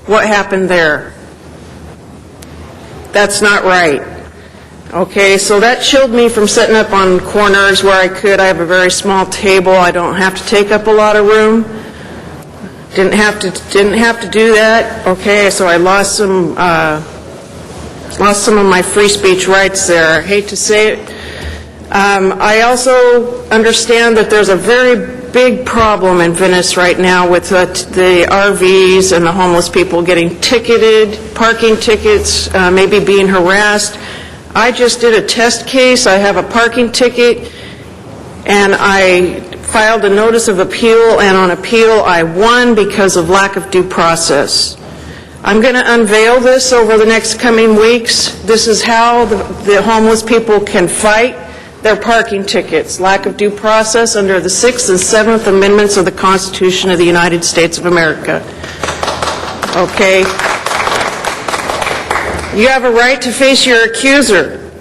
What happened there? That's not right. Okay, so that chilled me from setting up on corners where I could. I have a very small table. I don't have to take up a lot of room. Didn't have to do that. Okay, so I lost some of my free speech rights there. I hate to say it. I also understand that there's a very big problem in Venice right now with the RVs and the homeless people getting ticketed, parking tickets, maybe being harassed. I just did a test case. I have a parking ticket, and I filed a notice of appeal, and on appeal I won because of lack of due process. I'm going to unveil this over the next coming weeks. This is how the homeless people can fight their parking tickets, lack of due process under the 6th and 7th Amendments of the Constitution of the United States of America. Okay? You have a right to face your accuser.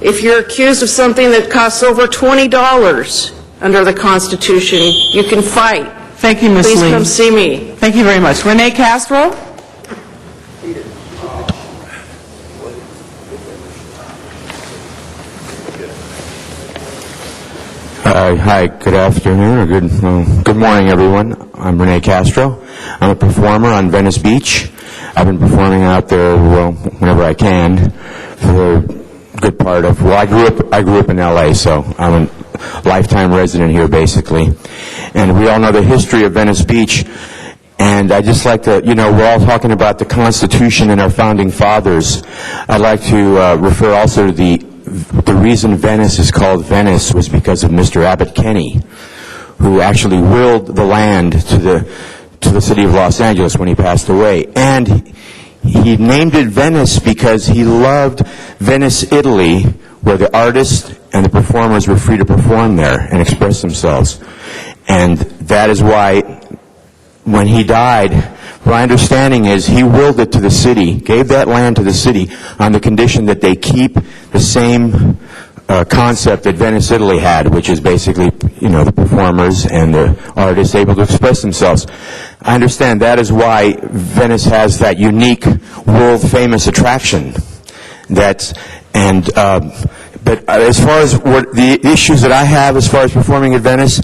If you're accused of something that costs over $20 under the Constitution, you can fight. Thank you, Ms. Lee. Please come see me. Thank you very much. Renee Castro? Hi, good afternoon, or good morning, everyone. I'm Renee Castro. I'm a performer on Venice Beach. I've been performing out there, well, whenever I can, for a good part of, well, I grew up in L.A., so I'm a lifetime resident here, basically. And we all know the history of Venice Beach, and I'd just like to, we're all talking about the Constitution and our founding fathers. I'd like to refer also to the reason Venice is called Venice was because of Mr. Abbott Kinney, who actually willed the land to the city of Los Angeles when he passed away. And he named it Venice because he loved Venice, Italy, where the artists and the performers were free to perform there and express themselves. And that is why, when he died, my understanding is he willed it to the city, gave that land to the city on the condition that they keep the same concept that Venice, Italy had, which is basically, the performers and the artists able to express themselves. I understand that is why Venice has that unique, world-famous attraction. But as far as what the issues that I have as far as performing at Venice,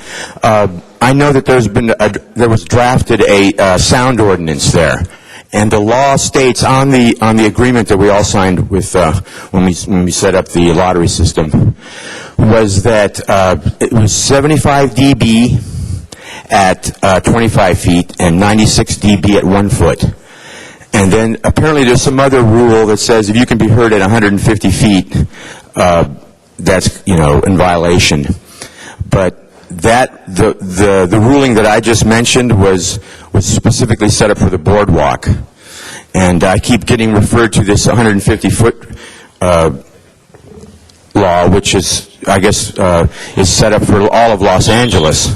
I know that there was drafted a sound ordinance there, and the law states on the agreement that we all signed with when we set up the lottery system was that it was 75 dB at 25 feet and 96 dB at 1 foot. And then apparently there's some other rule that says if you can be heard at 150 feet, that's in violation. But the ruling that I just mentioned was specifically set up for the boardwalk, and I keep getting referred to this 150-foot law, which is, I guess, is set up for all of Los Angeles.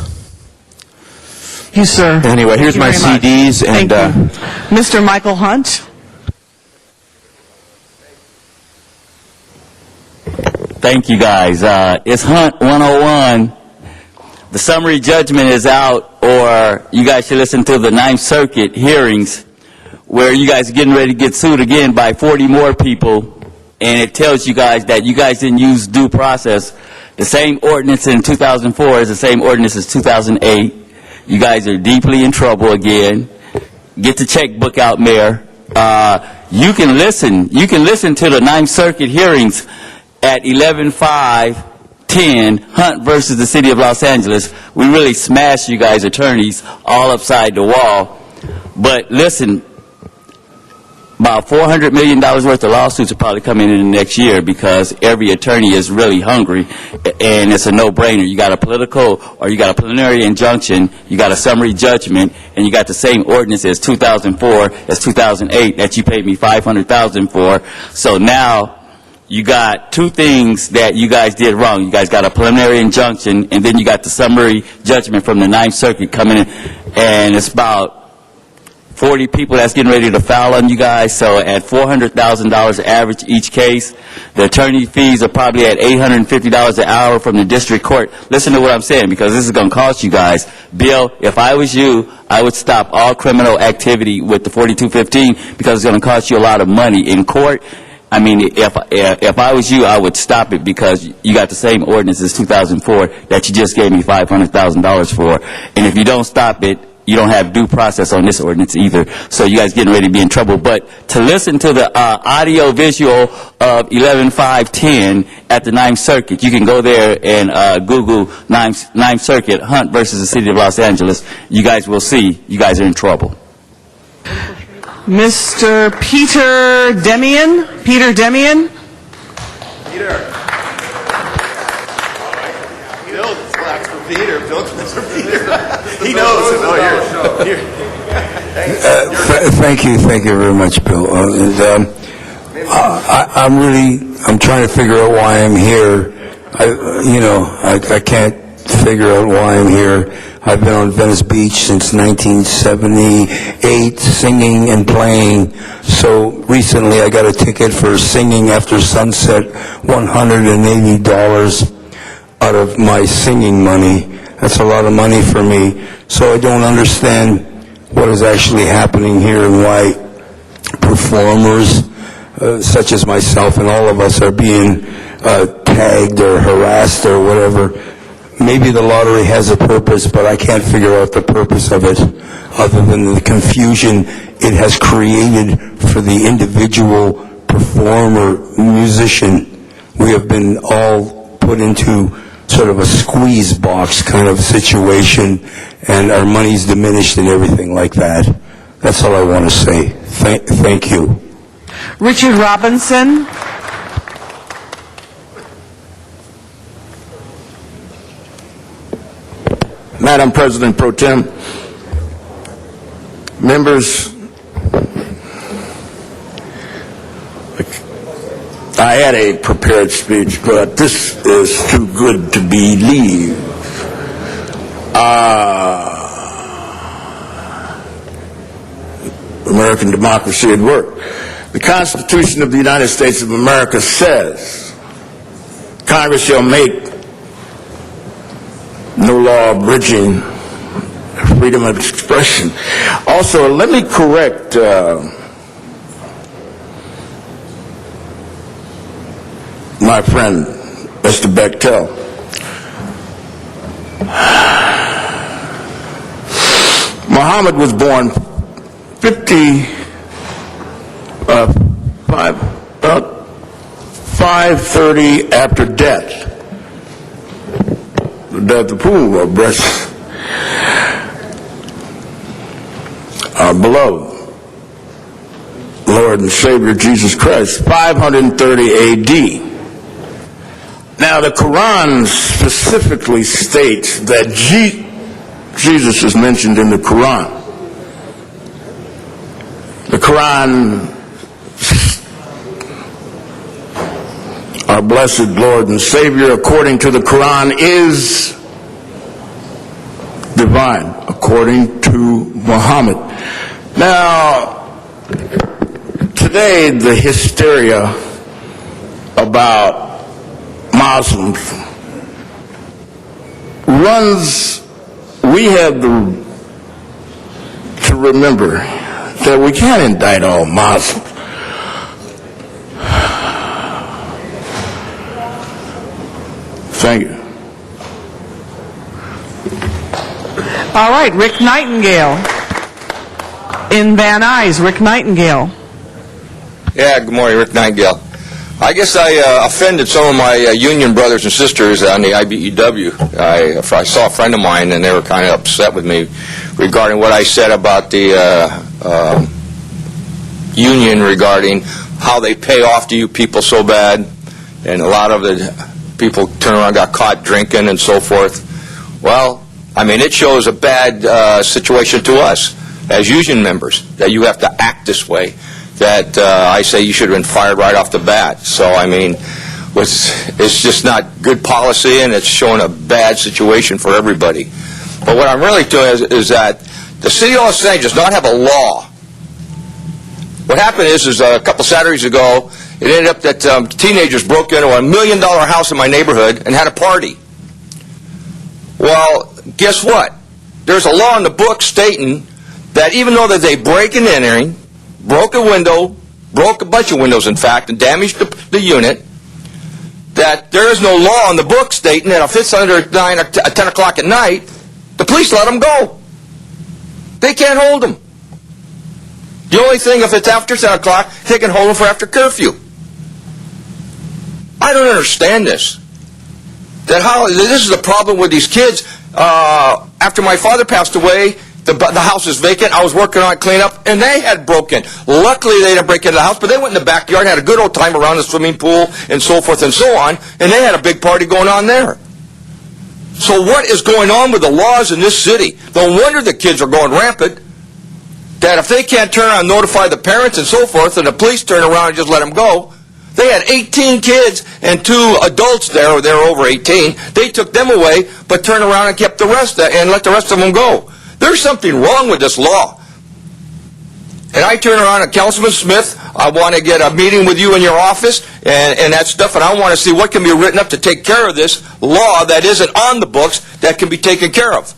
You, sir. Anyway, here's my CDs, and Thank you. Mr. Michael Hunt. Thank you, guys. It's Hunt 101. The summary judgment is out, or you guys should listen to the Ninth Circuit hearings where you guys are getting ready to get sued again by 40 more people, and it tells you guys that you guys didn't use due process. The same ordinance in 2004 is the same ordinance as 2008. You guys are deeply in trouble again. Get the checkbook out, Mayor. You can listen to the Ninth Circuit hearings at 11/5/10, Hunt versus the City of Los Angeles. We really smashed you guys' attorneys all upside the wall. But listen, about $400 million worth of lawsuits are probably coming in the next year because every attorney is really hungry, and it's a no-brainer. You got a political, or you got a preliminary injunction, you got a summary judgment, and you got the same ordinance as 2004, as 2008 that you paid me $500,000 for. So now you got two things that you guys did wrong. You guys got a preliminary injunction, and then you got the summary judgment from the Ninth Circuit coming in, and it's about 40 people that's getting ready to file on you guys. So at $400,000 average each case, the attorney fees are probably at $850 an hour from the district court. Listen to what I'm saying, because this is going to cost you guys. Bill, if I was you, I would stop all criminal activity with the 4215 because it's going to cost you a lot of money in court. I mean, if I was you, I would stop it because you got the same ordinance as 2004 that you just gave me $500,000 for. And if you don't stop it, you don't have due process on this ordinance either. So you guys getting ready to be in trouble. But to listen to the audio visual of 11.5.10 at the 9th Circuit, you can go there and Google 9th Circuit, Hunt versus the City of Los Angeles. You guys will see you guys are in trouble. Mr. Peter Demian? Peter Demian? Peter. Bill claps for Peter. Bill claps for Peter. He knows. Oh, here. Thank you very much, Bill. I'm trying to figure out why I'm here. I can't figure out why I'm here. I've been on Venice Beach since 1978, singing and playing. So recently I got a ticket for Singing After Sunset, $180 out of my singing money. That's a lot of money for me. So I don't understand what is actually happening here and why performers such as myself and all of us are being tagged or harassed or whatever. Maybe the lottery has a purpose, but I can't figure out the purpose of it other than the confusion it has created for the individual performer, musician. We have been all put into sort of a squeeze box kind of situation, and our money's diminished and everything like that. That's all I want to say. Thank you. Richard Robinson? Madam President Pro Tem, members, I had a prepared speech, but this is too good to believe. American democracy at work. The Constitution of the United States of America says, Congress shall make no law abridging freedom of expression. Also, let me correct my friend, Mr. Bechtel. Muhammad was born 5:30 after death. The death of who? Our breasts. Our beloved Lord and Savior Jesus Christ, 530 A.D. Now, the Quran specifically states that Jesus is mentioned in the Quran. The Quran, our blessed Lord and Savior, according to the Quran, is divine, according to Muhammad. Now, today, the hysteria about Muslims runs, we have to remember that we can't indict all Muslims. Thank you. All right, Rick Nightingale. In Van Nuys, Rick Nightingale. Yeah, good morning, Rick Nightingale. I guess I offended some of my union brothers and sisters on the IBEW. I saw a friend of mine, and they were kind of upset with me regarding what I said about the union regarding how they pay off to you people so bad, and a lot of the people turn around, got caught drinking and so forth. Well, I mean, it shows a bad situation to us as union members, that you have to act this way, that I say you should have been fired right off the bat. So, I mean, it's just not good policy, and it's showing a bad situation for everybody. But what I'm really doing is that the city of Los Angeles does not have a law. What happened is a couple Saturdays ago, it ended up that teenagers broke into a $1 million house in my neighborhood and had a party. Well, guess what? There's a law in the book stating that even though that they break and entering, broke a window, broke a bunch of windows, in fact, and damaged the unit, that there is no law in the book stating that if it's under 9 or 10 o'clock at night, the police let them go. They can't hold them. The only thing, if it's after 10 o'clock, they can hold them for after curfew. I don't understand this. This is the problem with these kids. After my father passed away, the house is vacant. I was working on cleanup, and they had broken. Luckily, they didn't break into the house, but they went in the backyard and had a good old time around the swimming pool and so forth and so on, and they had a big party going on there. So what is going on with the laws in this city? No wonder the kids are going rampant. That if they can't turn around and notify the parents and so forth, and the police turn around and just let them go. They had 18 kids and 2 adults there, they were over 18. They took them away, but turned around and kept the rest, and let the rest of them go. There's something wrong with this law. And I turn around to Councilman Smith, I want to get a meeting with you in your office and that stuff, and I want to see what can be written up to take care of this law that isn't on the books that can be taken care of.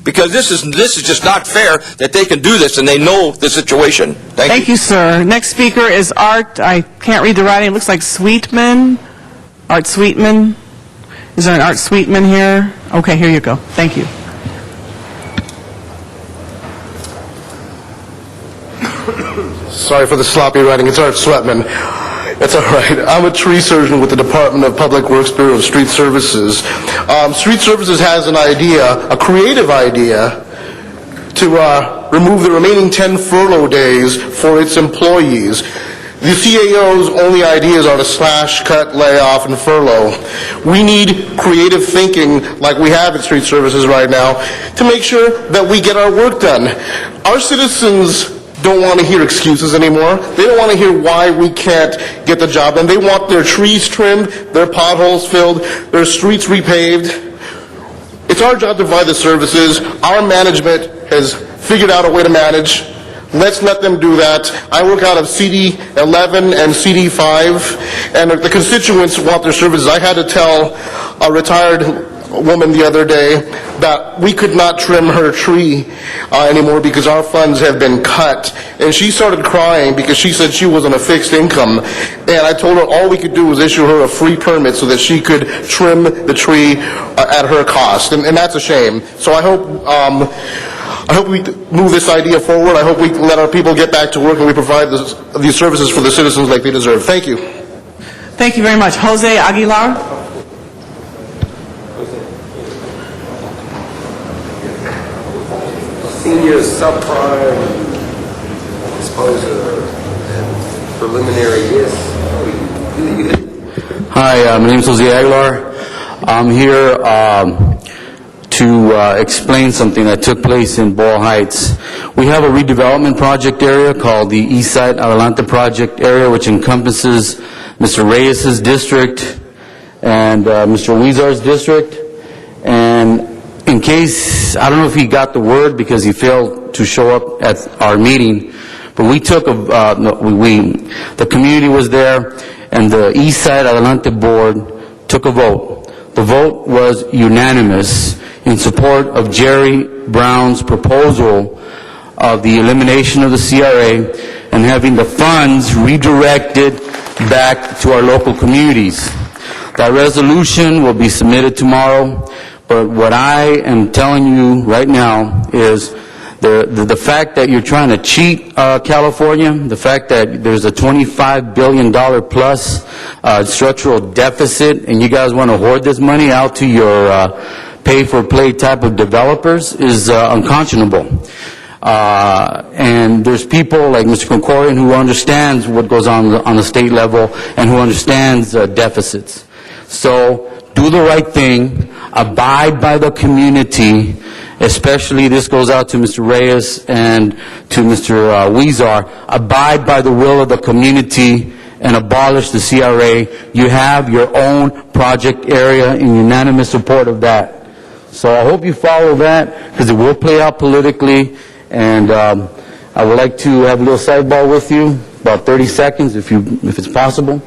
Because this is just not fair that they can do this and they know the situation. Thank you, sir. Next speaker is Art, I can't read the writing, it looks like Sweetman. Art Sweetman. Is there an Art Sweetman here? Okay, here you go. Thank you. Sorry for the sloppy writing. It's Art Sweatman. It's all right. I'm a tree surgeon with the Department of Public Works Bureau of Street Services. Street Services has an idea, a creative idea, to remove the remaining 10 furlough days for its employees. The CAO's only ideas are to slash, cut, lay off, and furlough. We need creative thinking like we have at Street Services right now to make sure that we get our work done. Our citizens don't want to hear excuses anymore. They don't want to hear why we can't get the job done. They want their trees trimmed, their potholes filled, their streets repaved. It's our job to provide the services. Our management has figured out a way to manage. Let's let them do that. I work out of CD 11 and CD 5, and the constituents want their services. I had to tell a retired woman the other day that we could not trim her tree anymore because our funds have been cut. And she started crying because she said she was on a fixed income. And I told her all we could do was issue her a free permit so that she could trim the tree at her cost. And that's a shame. So I hope we move this idea forward. I hope we let our people get back to work and we provide these services for the citizens like they deserve. Thank you. Thank you very much. Jose Aguilar. Senior subprime exposure and preliminary, yes. Hi, my name is Jose Aguilar. I'm here to explain something that took place in Boyle Heights. We have a redevelopment project area called the Eastside Adelante Project area, which encompasses Mr. Reyes's district and Mr. Huizar's district. And in case, I don't know if he got the word because he failed to show up at our meeting, but we took the community was there, and the Eastside Adelante board took a vote. The vote was unanimous in support of Jerry Brown's proposal of the elimination of the CRA and having the funds redirected back to our local communities. That resolution will be submitted tomorrow. But what I am telling you right now is the fact that you're trying to cheat California, the fact that there's a $25 billion plus structural deficit, and you guys want to hoard this money out to your pay-for-play type of developers is unconscionable. And there's people like Mr. Konkorian who understands what goes on the state level and who understands deficits. So do the right thing, abide by the community, especially this goes out to Mr. Reyes and to Mr. Huizar, abide by the will of the community and abolish the CRA. You have your own project area in unanimous support of that. So I hope you follow that because it will play out politically, and I would like to have a little sidebar with you, about 30 seconds if it's possible.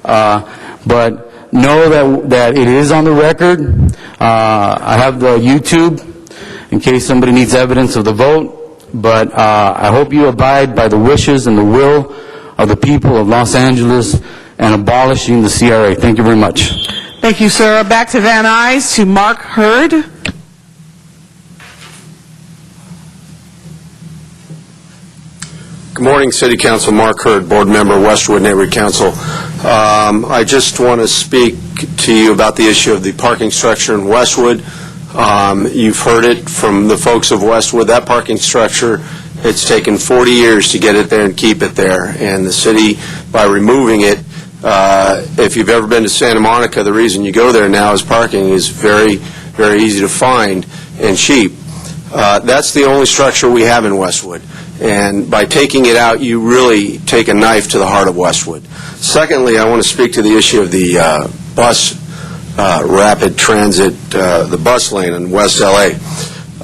But know that it is on the record. I have the YouTube in case somebody needs evidence of the vote, but I hope you abide by the wishes and the will of the people of Los Angeles and abolishing the CRA. Thank you very much. Thank you, sir. Back to Van Nuys, to Mark Hurd. Good morning, City Council. Mark Hurd, Board Member, Westwood Neighborhood Council. I just want to speak to you about the issue of the parking structure in Westwood. You've heard it from the folks of Westwood. That parking structure, it's taken 40 years to get it there and keep it there. And the city, by removing it, if you've ever been to Santa Monica, the reason you go there now is parking is very, very easy to find and cheap. That's the only structure we have in Westwood. And by taking it out, you really take a knife to the heart of Westwood. Secondly, I want to speak to the issue of the bus rapid transit, the bus lane in West LA.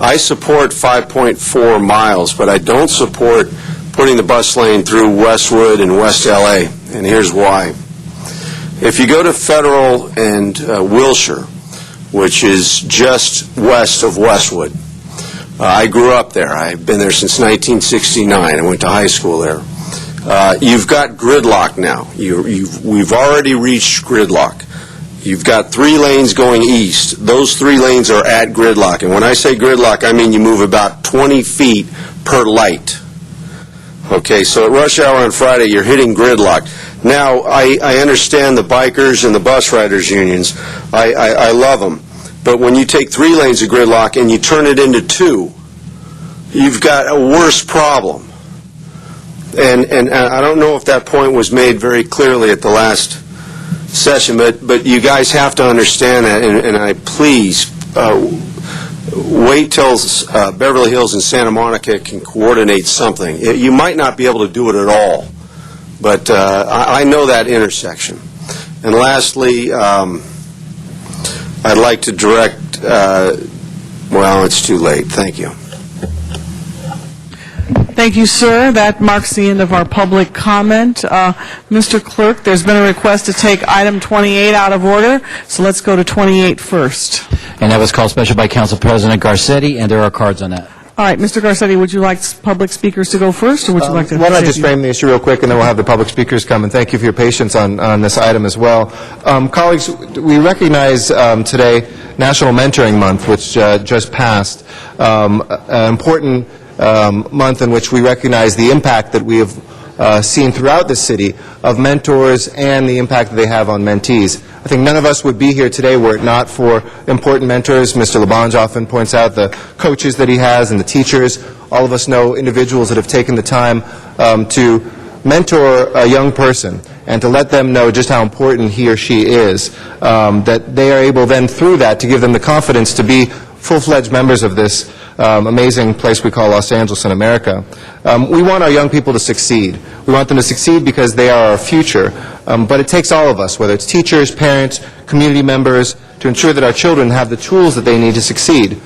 I support 5.4 miles, but I don't support putting the bus lane through Westwood and West LA, and here's why. If you go to Federal and Wilshire, which is just west of Westwood, I grew up there. I've been there since 1969. I went to high school there. You've got gridlock now. We've already reached gridlock. You've got 3 lanes going east. Those 3 lanes are at gridlock. And when I say gridlock, I mean you move about 20 feet per light. Okay, so at rush hour on Friday, you're hitting gridlock. Now, I understand the bikers and the bus riders unions. I love them. But when you take 3 lanes of gridlock and you turn it into 2, you've got a worse problem. And I don't know if that point was made very clearly at the last session, but you guys have to understand that, and I please wait till Beverly Hills and Santa Monica can coordinate something. You might not be able to do it at all, but I know that intersection. And lastly, I'd like to direct, well, it's too late. Thank you. Thank you, sir. That marks the end of our public comment. Mr. Clerk, there's been a request to take item 28 out of order, so let's go to 28 first. And that was called special by Council President Garcetti, and there are cards on that. All right, Mr. Garcetti, would you like public speakers to go first, or would you like to... Why don't I just frame the issue real quick, and then we'll have the public speakers come, and thank you for your patience on this item as well. Colleagues, we recognize today National Mentoring Month, which just passed, an important month in which we recognize the impact that we have seen throughout the city of mentors and the impact that they have on mentees. I think none of us would be here today were it not for important mentors. Mr. Labange often points out the coaches that he has and the teachers. All of us know individuals that have taken the time to mentor a young person and to let them know just how important he or she is, that they are able then through that to give them the confidence to be full-fledged members of this amazing place we call Los Angeles in America. We want our young people to succeed. We want them to succeed because they are our future. But it takes all of us, whether it's teachers, parents, community members, to ensure that our children have the tools that they need to succeed.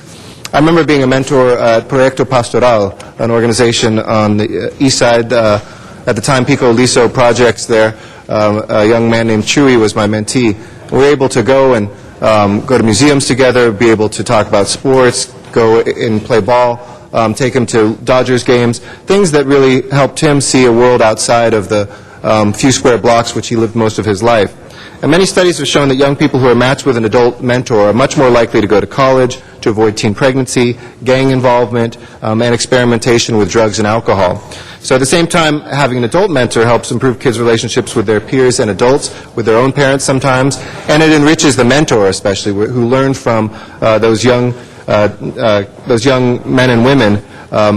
I remember being a mentor at Proyecto Pastoral, an organization on the east side, at the time Pico Liso projects there. A young man named Chewy was my mentee. We were able to go and go to museums together, be able to talk about sports, go and play ball, take him to Dodgers games, things that really helped him see a world outside of the few square blocks which he lived most of his life. And many studies have shown that young people who are matched with an adult mentor are much more likely to go to college, to avoid teen pregnancy, gang involvement, and experimentation with drugs and alcohol. So at the same time, having an adult mentor helps improve kids' relationships with their peers and adults, with their own parents sometimes, and it enriches the mentor especially, who learned from those young men and women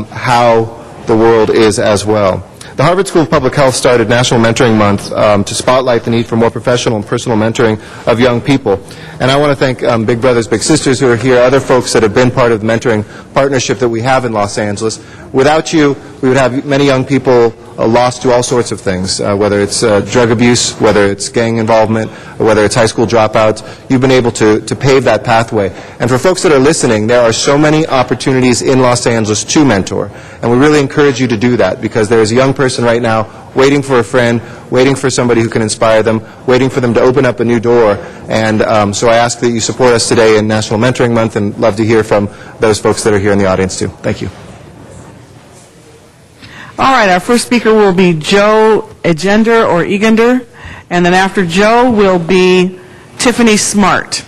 how the world is as well. The Harvard School of Public Health started National Mentoring Month to spotlight the need for more professional and personal mentoring of young people. And I want to thank Big Brothers Big Sisters who are here, other folks that have been part of the mentoring partnership that we have in Los Angeles. Without you, we would have many young people lost to all sorts of things, whether it's drug abuse, whether it's gang involvement, or whether it's high school dropouts. You've been able to pave that pathway. And for folks that are listening, there are so many opportunities in Los Angeles to mentor. And we really encourage you to do that because there is a young person right now waiting for a friend, waiting for somebody who can inspire them, waiting for them to open up a new door. And so I ask that you support us today in National Mentoring Month and love to hear from those folks that are here in the audience too. Thank you. All right, our first speaker will be Joe Egender or Egender, and then after Joe will be Tiffany Smart.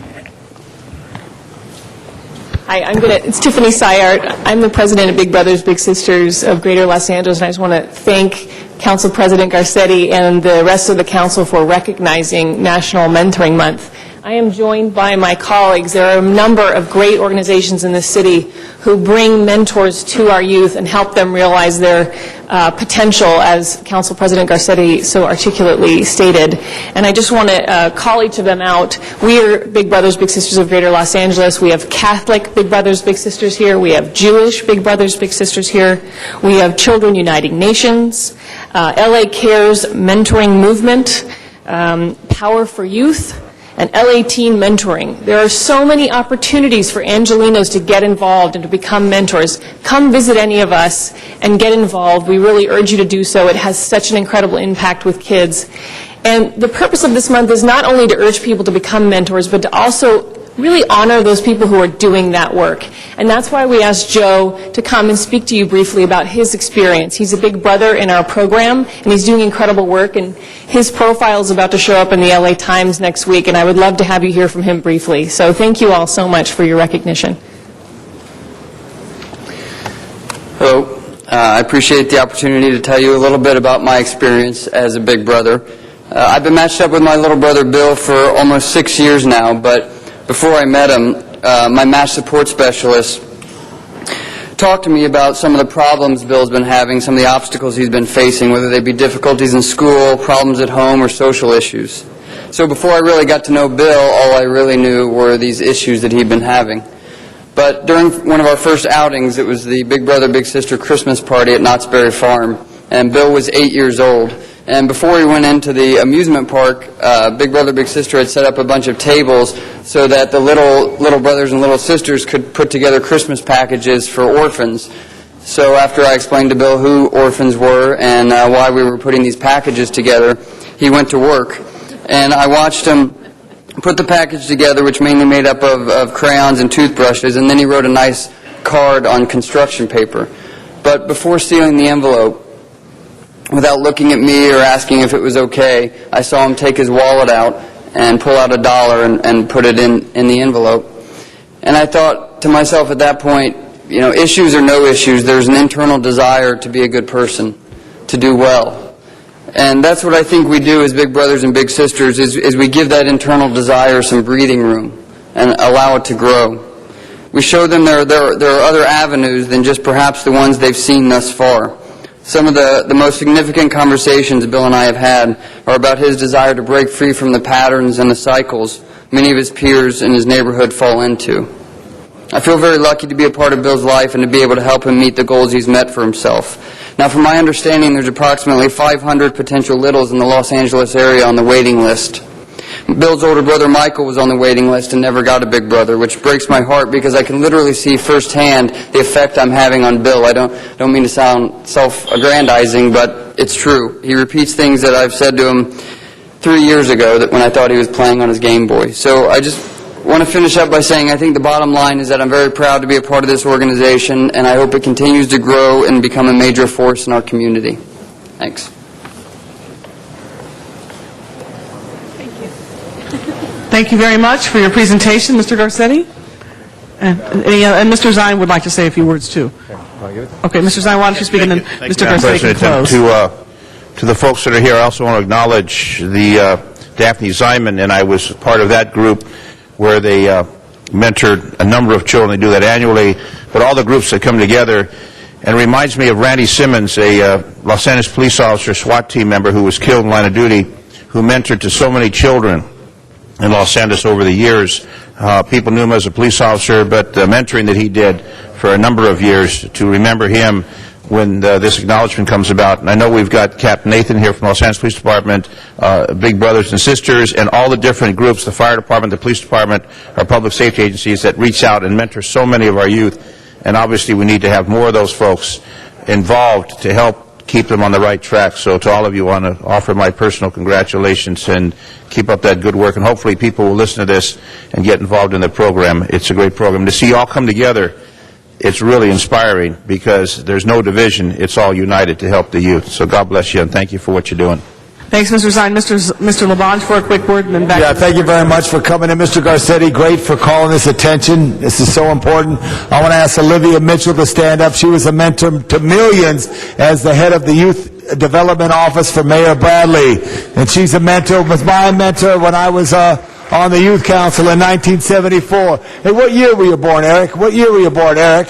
Hi, it's Tiffany Syart. I'm the president of Big Brothers Big Sisters of Greater Los Angeles, and I just want to thank Council President Garcetti and the rest of the council for recognizing National Mentoring Month. I am joined by my colleagues. There are a number of great organizations in the city who bring mentors to our youth and help them realize their potential, as Council President Garcetti so articulately stated. And I just want to call each of them out. We are Big Brothers Big Sisters of Greater Los Angeles. We have Catholic Big Brothers Big Sisters here. We have Jewish Big Brothers Big Sisters here. We have Children Uniting Nations, LA Cares Mentoring Movement, Power for Youth, and LA Teen Mentoring. There are so many opportunities for Angelinos to get involved and to become mentors. Come visit any of us and get involved. We really urge you to do so. It has such an incredible impact with kids. And the purpose of this month is not only to urge people to become mentors, but to also really honor those people who are doing that work. And that's why we asked Joe to come and speak to you briefly about his experience. He's a big brother in our program, and he's doing incredible work, and his profile is about to show up in the LA Times next week, and I would love to have you hear from him briefly. So thank you all so much for your recognition. Hello. I appreciate the opportunity to tell you a little bit about my experience as a big brother. I've been matched up with my little brother Bill for almost 6 years now, but before I met him, my match support specialist talked to me about some of the problems Bill's been having, some of the obstacles he's been facing, whether they be difficulties in school, problems at home, or social issues. So before I really got to know Bill, all I really knew were these issues that he'd been having. But during one of our first outings, it was the Big Brother Big Sister Christmas party at Knott's Berry Farm, and Bill was 8 years old. And before we went into the amusement park, Big Brother Big Sister had set up a bunch of tables so that the little brothers and little sisters could put together Christmas packages for orphans. So after I explained to Bill who orphans were and why we were putting these packages together, he went to work. And I watched him put the package together, which mainly made up of crayons and toothbrushes, and then he wrote a nice card on construction paper. But before sealing the envelope, without looking at me or asking if it was okay, I saw him take his wallet out and pull out $1 and put it in the envelope. And I thought to myself at that point, you know, issues or no issues, there's an internal desire to be a good person, to do well. And that's what I think we do as big brothers and big sisters, is we give that internal desire some breathing room and allow it to grow. We show them there are other avenues than just perhaps the ones they've seen thus far. Some of the most significant conversations Bill and I have had are about his desire to break free from the patterns and the cycles many of his peers in his neighborhood fall into. I feel very lucky to be a part of Bill's life and to be able to help him meet the goals he's met for himself. Now, from my understanding, there's approximately 500 potential littles in the Los Angeles area on the waiting list. Bill's older brother Michael was on the waiting list and never got a big brother, which breaks my heart because I can literally see firsthand the effect I'm having on Bill. I don't mean to sound self-aggrandizing, but it's true. He repeats things that I've said to him 3 years ago that when I thought he was playing on his Game Boy. So I just want to finish up by saying I think the bottom line is that I'm very proud to be a part of this organization, and I hope it continues to grow and become a major force in our community. Thanks. Thank you very much for your presentation, Mr. Garcetti. And Mr. Zine would like to say a few words, too. Okay, Mr. Zine, why don't you speak, and then Mr. Garcetti can close. To the folks that are here, I also want to acknowledge the Daphne Ziman, and I was part of that group where they mentored a number of children. They do that annually, but all the groups that come together, and it reminds me of Randy Simmons, a Los Angeles police officer, SWAT team member who was killed in line of duty, who mentored to so many children in Los Angeles over the years. People knew him as a police officer, but the mentoring that he did for a number of years, to remember him when this acknowledgement comes about. And I know we've got Captain Nathan here from Los Angeles Police Department, Big Brothers and Sisters, and all the different groups, the fire department, the police department, our public safety agencies that reach out and mentor so many of our youth. And obviously we need to have more of those folks involved to help keep them on the right track. So to all of you, I want to offer my personal congratulations and keep up that good work. And hopefully people will listen to this and get involved in the program. It's a great program. To see you all come together, it's really inspiring because there's no division. It's all united to help the youth. So God bless you and thank you for what you're doing. Thanks, Mr. Zine. Mr. Labange for a quick word, and then back. Yeah, thank you very much for coming in, Mr. Garcetti. Great for calling this attention. This is so important. I want to ask Olivia Mitchell to stand up. She was a mentor to millions as the head of the Youth Development Office for Mayor Bradley. And she's a mentor, was my mentor when I was on the Youth Council in 1974. Hey, what year were you born, Eric? What year were you born, Eric?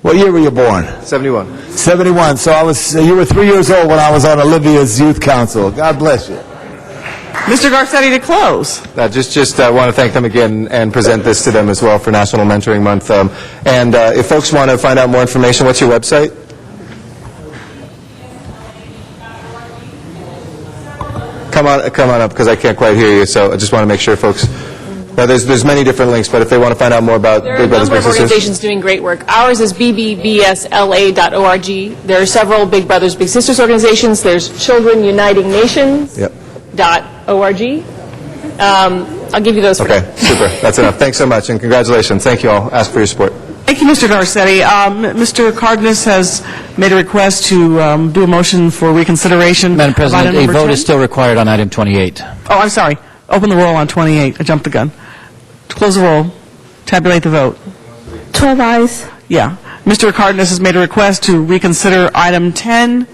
What year were you born? 71. 71. So you were 3 years old when I was on Olivia's Youth Council. God bless you. Mr. Garcetti to close. Just want to thank them again and present this to them as well for National Mentoring Month. And if folks want to find out more information, what's your website? Come on up, because I can't quite hear you, so I just want to make sure folks... there's many different links, but if they want to find out more about There are Big a Brothers number Big of Sisters... organizations doing great work. Ours is bbbsla.org. There are several Big Brothers Big Sisters organizations. There's Children Uniting Nations.org. I'll give you those for Okay, now. super. That's enough. Thanks so much, and congratulations. Thank you all. Ask for your support. Thank you, Mr. Garcetti. Mr. Cardenas has made a request to do a motion for reconsideration. Madam of item President, a number vote 10. is still required on item 28. Oh, I'm sorry. Open the roll on 28. I jumped the gun. Close the roll. Tabulate the vote. 12 ayes. Yeah. Mr. Cardenas has made a request to reconsider item 10.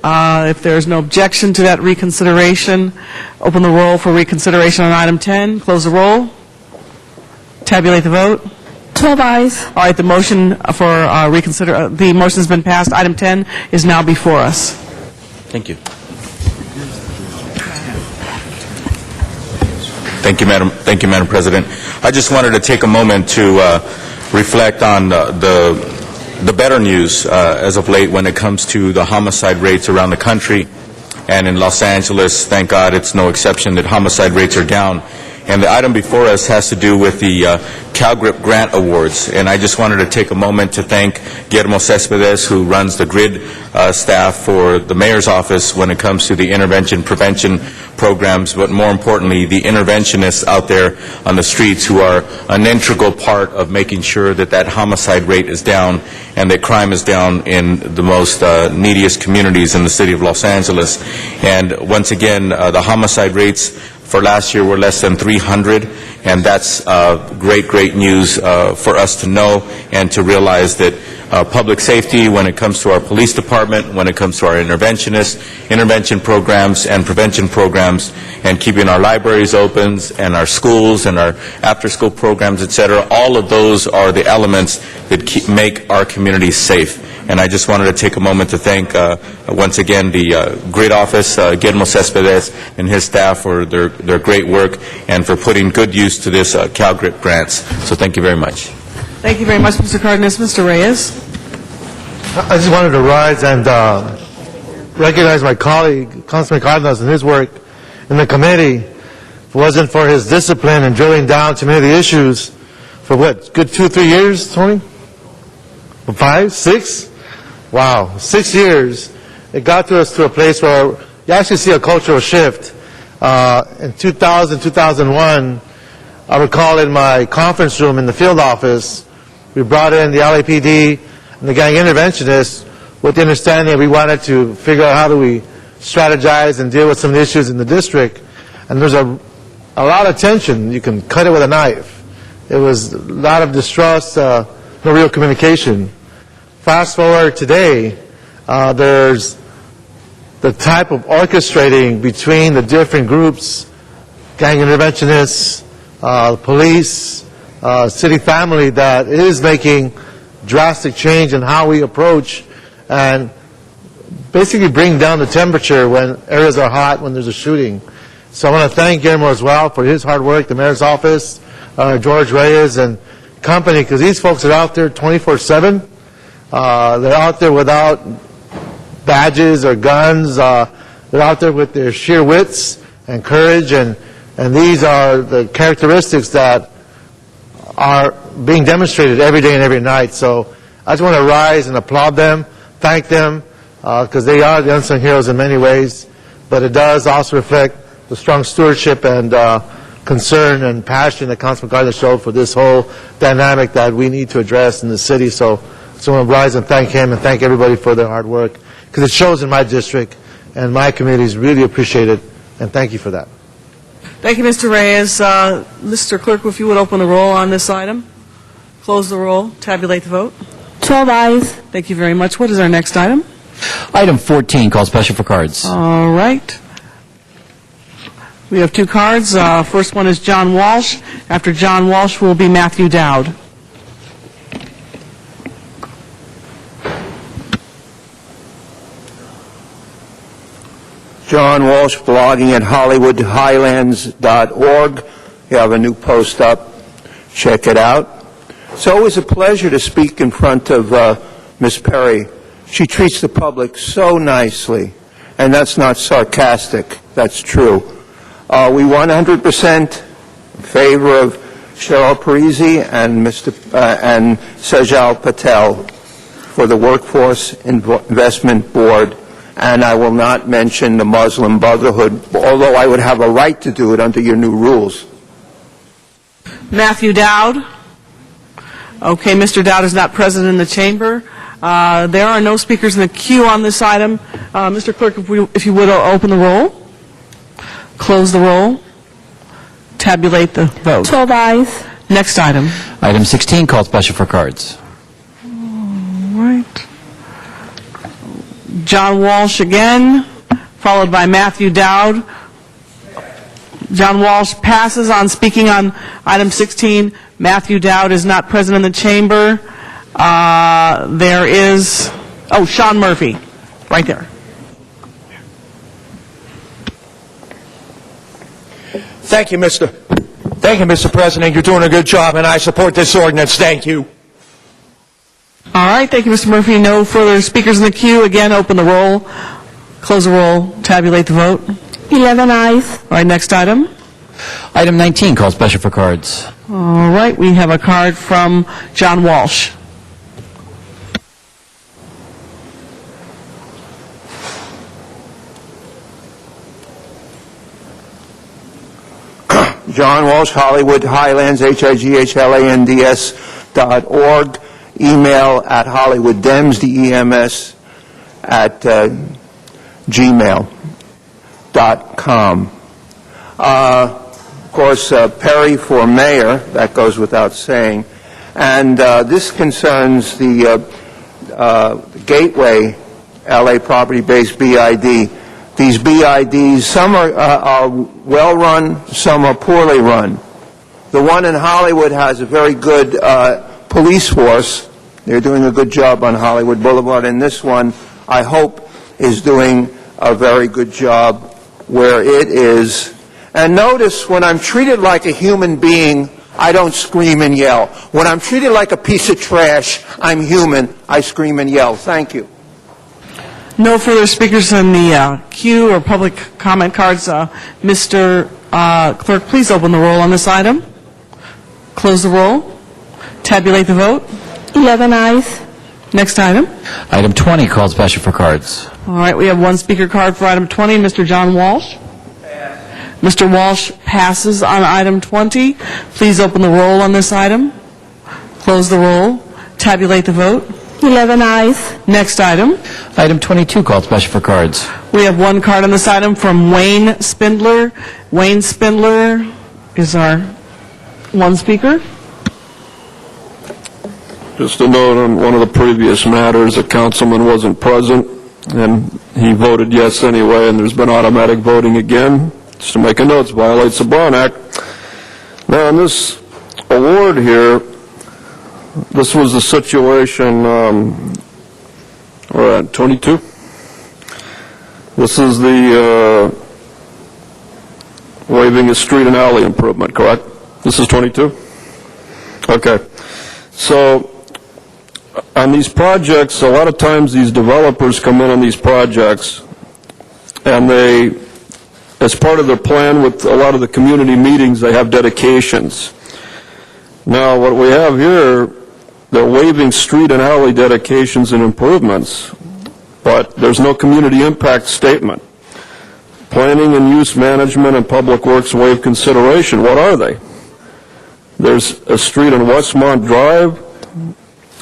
If there is no objection to that reconsideration, open the roll for reconsideration on item 10. Close the roll. Tabulate the vote. 12 ayes. All right, the motion for the motion has been passed. Item 10 is now before us. Thank you. Thank you, Madam President. I just wanted to take a moment to reflect on the better news as of late when it comes to the homicide rates around the country. And in Los Angeles, thank God it's no exception that homicide rates are down. And the item before us has to do with the CalGRIP Grant Awards. And I just wanted to take a moment to thank Guillermo Cespedes, who runs the GRID staff for the mayor's office when it comes to the intervention prevention programs, but more importantly, the interventionists out there on the streets who are an integral part of making sure that that homicide rate is down and that crime is down in the most neediest communities in the city of Los Angeles. And once again, the homicide rates for last year were less than 300, and that's great news for us to know and to realize that public safety, when it comes to our police department, when it comes to our interventionists, intervention programs and prevention programs, and keeping our libraries open and our schools and our after-school programs, et cetera, all of those are the elements that make our communities safe. And I just wanted to take a moment to thank, once again, the GRID office, Guillermo Cespedes and his staff for their great work and for putting good use to this CalGRIP grants. So thank you very much. Thank you very much, Mr. Cardenas. Mr. Reyes? I just wanted to rise and recognize my colleague, Councilman Cardenas, and his work in the committee. If it wasn't for his discipline and drilling down to many of the issues for what, good 2-3 years, Tony? 5, 6? Wow, 6 years. It got to us to a place where you actually see a cultural shift. In 2000, 2001, I recall in my conference room in the field office, we brought in the LAPD and the gang interventionists with the understanding that we wanted to figure out how do we strategize and deal with some of the issues in the district. And there's a lot of tension. You can cut it with a knife. It was a lot of distrust, no real communication. Fast forward today, there's the type of orchestrating between the different groups, gang interventionists, police, city family, that is making drastic change in how we approach and basically bring down the temperature when areas are hot, when there's a shooting. So I want to thank Guillermo as well for his hard work, the mayor's office, George Reyes and company, because these folks are out there 24/7. They're out there without badges or guns. They're out there with their sheer wits and courage, and these are the characteristics that are being demonstrated every day and every night. So I just want to rise and applaud them, thank them, because they are the unsung heroes in many ways, but it does also reflect the strong stewardship and concern and passion that Councilman Cardenas showed for this whole dynamic that we need to address in the city. So I want to rise and thank him and thank everybody for their hard work, because it shows in my district, and my communities really appreciate it. and thank you for that. Thank you, Mr. Reyes. Mr. Clerk, if you would open the roll on this item, close the roll, tabulate the vote. 12 eyes. Thank you very much. What is our next item? Item 14, called special for cards. All right. We have two cards. First one is John Walsh. After John Walsh will be Matthew Dowd. John Walsh, blogging at HollywoodHighlands.org. You have a new post up. Check it out. It's always a pleasure to speak in front of Miss Perry. She treats the public so nicely, and that's not sarcastic. That's true. We 100% favor of Cheryl Parisi and and Sajal Patel for the Workforce Investment Board. And I will not mention the Muslim Brotherhood, although I would have a right to do it under your new rules. Matthew Dowd. Okay, Mr. Dowd is not present in the chamber. There are no speakers in the queue on this item. Mr. Clerk, if you would open the roll, close the roll, tabulate the vote. 12 eyes. Next item. Item 16, called special for cards. All right. John Walsh again, followed by Matthew Dowd. John Walsh passes on speaking on item 16. Matthew Dowd is not present in the chamber. There is, Sean Murphy, right there. Thank you, Mr. President. You're doing a good job, and I support this ordinance. Thank you. All right, thank you, Mr. Murphy. No further speakers in the queue. Again, open the roll, close the roll, tabulate the vote. 11 eyes. All right, next item. Item 19, called special for cards. All right, we have a card from John Walsh. John Walsh, Hollywood Highlands, HIGHLANDS.org. Email at HollywoodDems, DEMS, at gmail.com. Of course, Perry for mayor, that goes without saying. And this concerns the Gateway LA property-based BID. These BIDs, some are well-run, some are poorly run. The one in Hollywood has a very good police force. They're doing a good job on Hollywood Boulevard, and this one, I hope, is doing a very good job where it is. And notice, when I'm treated like a human being, I don't scream and yell. When I'm treated like a piece of trash, I'm human, I scream and yell. Thank you. No further speakers in the queue or public comment cards. Mr. Clerk, please open the roll on this item. Close the roll. Tabulate the vote. 11 eyes. Next item. Item 20, called special for cards. All right, we have one speaker card for item 20, Mr. John Walsh. Mr. Walsh passes on item 20. Please open the roll on this item. Close the roll. Tabulate the vote. 11 eyes. Next item. Item 22, called special for cards. We have one card on this item from Wayne Spindler. Wayne Spindler is our one speaker. Just a note on one of the previous matters, a councilman wasn't present, and he voted yes anyway, and there's been automatic voting again. Just to make a note, it violates the Brown Act. Now, in this award here, this was the situation, we're at 22. This is the waiving a street and alley improvement, correct? This is 22? Okay. So, on these projects, a lot of times these developers come in on these projects, and they, as part of their plan with a lot of the community meetings, they have dedications. Now, what we have here, they're waiving street and alley dedications and improvements, but there's no community impact statement. Planning and use management and public works waive consideration. What are they? There's a street on Westmont Drive.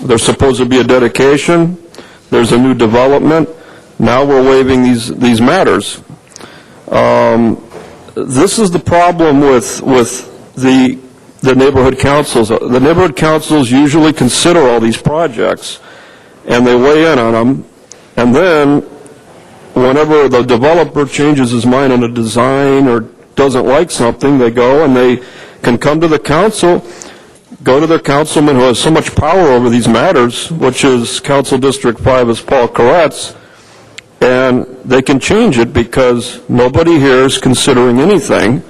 There's supposed to be a dedication. There's a new development. Now we're waiving these matters. this is the problem with the neighborhood councils. The neighborhood councils usually consider all these projects, and they weigh in on them, and then whenever the developer changes his mind on a design or doesn't like something, they go and they can come to the council, go to their councilman who has so much power over these matters, which is Council District 5 is Paul Koretz, and they can change it because nobody here is considering anything.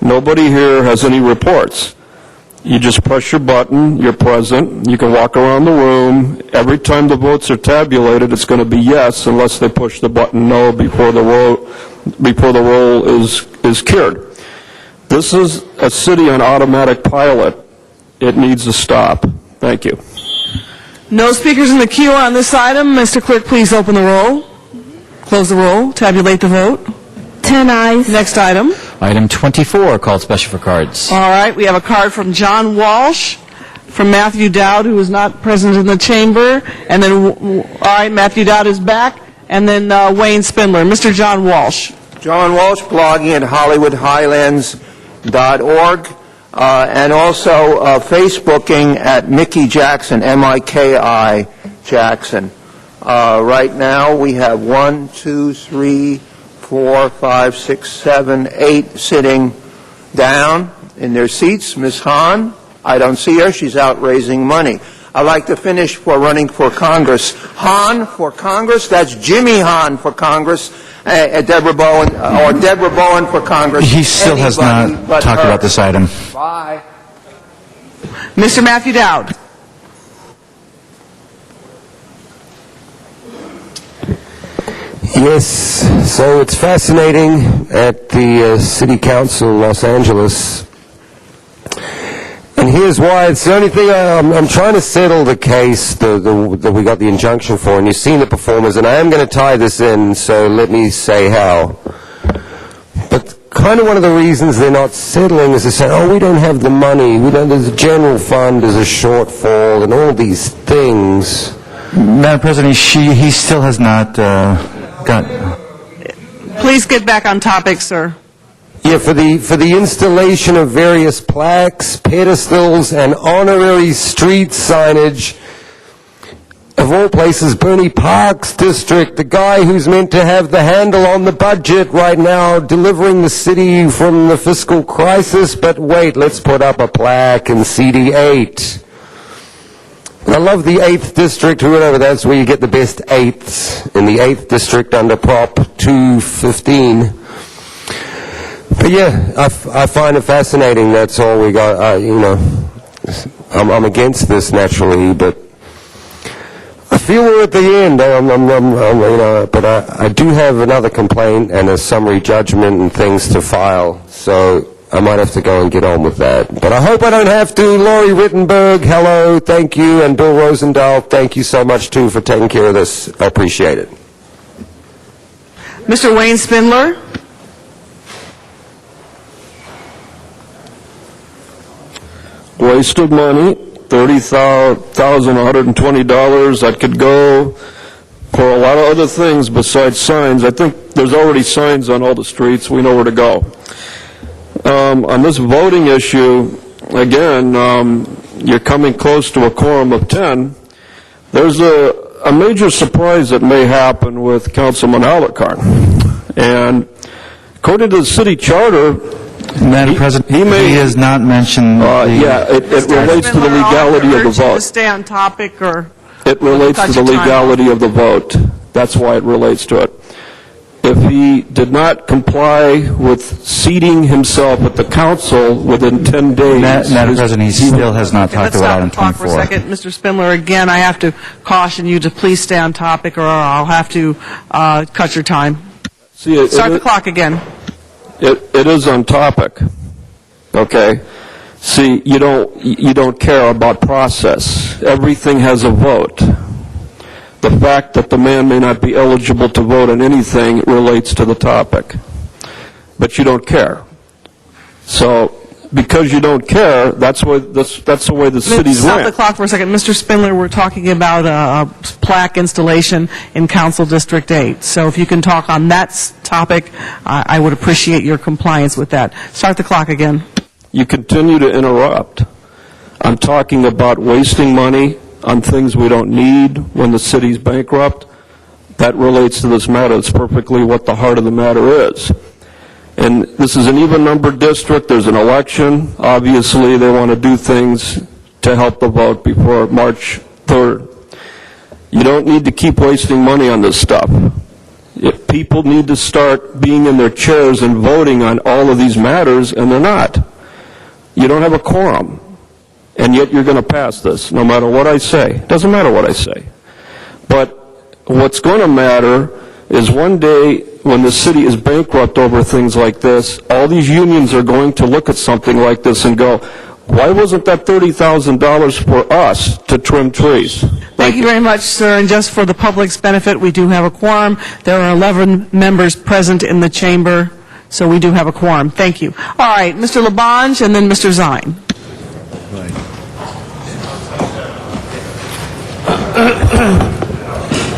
Nobody here has any reports. You just press your button, you're present, you can walk around the room. Every time the votes are tabulated, it's going to be yes unless they push the button no before the roll is cured. This is a city on automatic pilot. It needs to stop. Thank you. No speakers in the queue on this item. Mr. Clerk, please open the roll, close the roll, tabulate the vote. 10 ayes. Next item. Item 24, called special for cards. All right, we have a card from John Walsh, from Matthew Dowd, who is not present in the chamber, and then, all right, Matthew Dowd is back, and then Wayne Spindler. Mr. John Walsh. John Walsh, blogging at HollywoodHighlands.org, and also Facebooking at Mickey Jackson, M-I-K-I Jackson. Right now, we have 1, 2, 3, 4, 5, 6, 7, 8 sitting down in their seats. Ms. Hahn, I don't see her. She's out raising money. I'd like to finish for running for Congress. Hahn for Congress, that's Jimmy Hahn for Congress, Deborah Bowen, or Deborah Bowen for Congress. He still has not talked about this item. Bye. Mr. Matthew Dowd. Yes, so it's fascinating at the City Council, Los Angeles. And here's why. It's the only thing I'm trying to settle the case that we got the injunction for, and you've seen the performers, and I am going to tie this in, so let me say how. But kind of one of the reasons they're not settling is they say, oh, we don't have the money, there's a general fund, there's a shortfall, and all these things. Madam President, he still has not Please get back on topic, sir. Yeah, for the installation of various plaques, pedestals, and honorary street signage, of all places, Bernie Park's district, the guy who's meant to have the handle on the budget right now, delivering the city from the fiscal crisis, but wait, let's put up a plaque in CD8. I love the 8th district, whoever, that's where you get the best 8ths, in the 8th district under Prop 215. But yeah, I find it fascinating, that's all we got, I'm against this naturally, but I feel we're at the end, but I do have another complaint and a summary judgment and things to file, so I might have to go and get on with that. But I hope I don't have to. Laurie Rittenberg, hello, thank you, and Bill Rosendahl, thank you so much, too, for taking care of this. I appreciate it. Mr. Wayne Spindler. Wasted money, $30,120. That could go for a lot of other things besides signs. I think there's already signs on all the streets. We know where to go. On this voting issue, again, you're coming close to a quorum of 10. There's a major surprise that may happen with Councilman Alarcon. And according to the city charter, Madam President, he has not mentioned it relates to the legality of the vote. To stay on topic, or it relates to the legality of the vote. That's why it relates to it. If he did not comply with seating himself at the council within 10 days... Madam President, he still has not talked about item 24. Let's stop the clock for a second. Mr. Spindler, again, I have to caution you to please stay on topic, or I'll have to cut your time. Start the clock again. It is on topic. Okay? See, you don't care about process. Everything has a vote. The fact that the man may not be eligible to vote on anything relates to the topic. But you don't care. So because you don't care, that's the way the cities Stop the went. clock for a second. Mr. Spindler, we're talking about a plaque installation in Council District 8. So if you can talk on that topic, I would appreciate your compliance with that. Start the clock again. You continue to interrupt. I'm talking about wasting money on things we don't need when the city's bankrupt. That relates to this matter. It's perfectly what the heart of the matter is. And this is an even-numbered district. There's an election. Obviously, they want to do things to help the vote before March 3rd. You don't need to keep wasting money on this stuff. If people need to start being in their chairs and voting on all of these matters, and they're not. You don't have a quorum, and yet you're going to pass this, no matter what I say. It doesn't matter what I say. But what's going to matter is one day when the city is bankrupt over things like this, all these unions are going to look at something like this and go, why wasn't that $30,000 for us to trim trees? Thank you very much, sir. And just for the public's benefit, we do have a quorum. There are 11 members present in the chamber, so we do have a quorum. Thank you. All right, Mr. Labange and then Mr. Zine.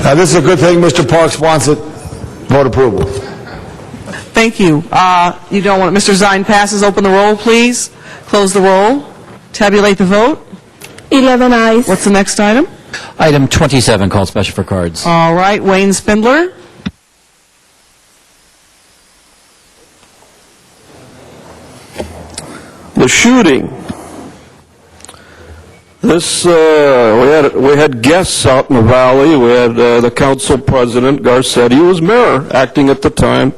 Now, this is a good thing. Mr. Parks wants it. Vote approval. Thank you. You don't want it. Mr. Zine passes. Open the roll, please. Close the roll. Tabulate the vote. 11 ayes. What's the next item? Item 27, called special for cards. All right, Wayne Spindler. The shooting. This, we had guests out in the valley. We had the council president, Garcetti, who was mayor, acting at the time,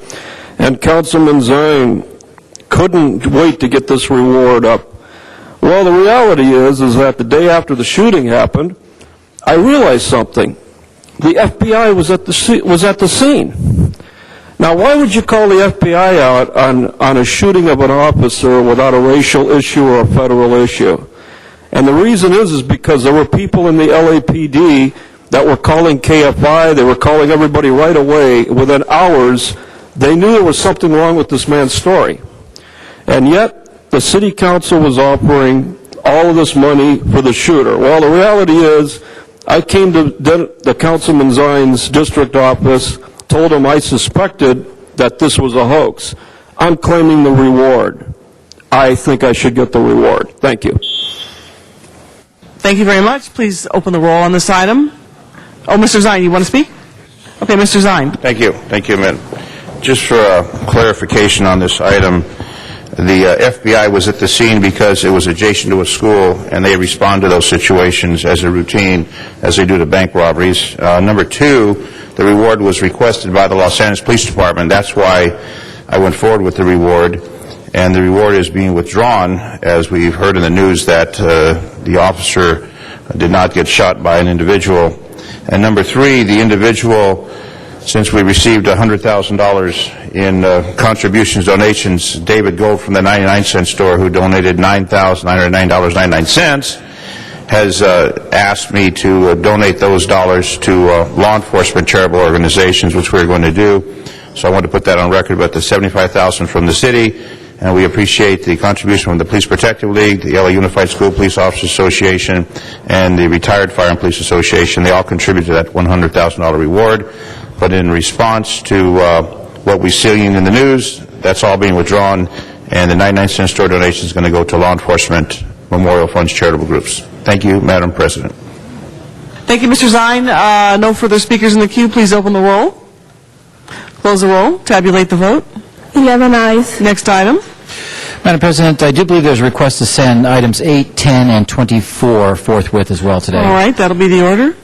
and Councilman Zine couldn't wait to get this reward up. Well, the reality is that the day after the shooting happened, I realized something. The FBI was at the scene. Now, why would you call the FBI out on a shooting of an officer without a racial issue or a federal issue? And the reason is because there were people in the LAPD that were calling KFI, they were calling everybody right away. Within hours, they knew there was something wrong with this man's story. And yet, the city council was offering all of this money for the shooter. Well, the reality is, I came to the Councilman Zine's district office, told him I suspected that this was a hoax. I'm claiming the reward. I think I should get the reward. Thank you. Thank you very much. Please open the roll on this item. Oh, Mr. Zine, you want to speak? Okay, Mr. Zine. Thank you. Thank you, Mint. Just for clarification on this item, the FBI was at the scene because it was adjacent to a school, and they respond to those situations as a routine, as they do to bank robberies. Number two, the reward was requested by the Los Angeles Police Department. That's why I went forward with the reward. And the reward is being withdrawn, as we've heard in the news that the officer did not get shot by an individual. And number three, the individual, since we received $100,000 in contributions, donations, David Gold from the 99-cent store, who donated $9,909.99, has asked me to donate those dollars to law enforcement charitable organizations, which we're going to do. So I want to put that on record, but the $75,000 from the city, and we appreciate the contribution from the Police Protective League, the LA Unified School Police Officers Association, and the Retired Fire and Police Association. They all contribute to that $100,000 reward. But in response to what we're seeing in the news, that's all being withdrawn, and the 99-cent store donation is going to go to law enforcement Memorial Funds charitable groups. Thank you, Madam President. Thank you, Mr. Zine. No further speakers in the queue. Please open the roll. Close the roll. Tabulate the vote. 11 ayes. Next item. Madam President, I do believe there's a request to send items 8, 10, and 24 forthwith as well today. All right, that'll be the order.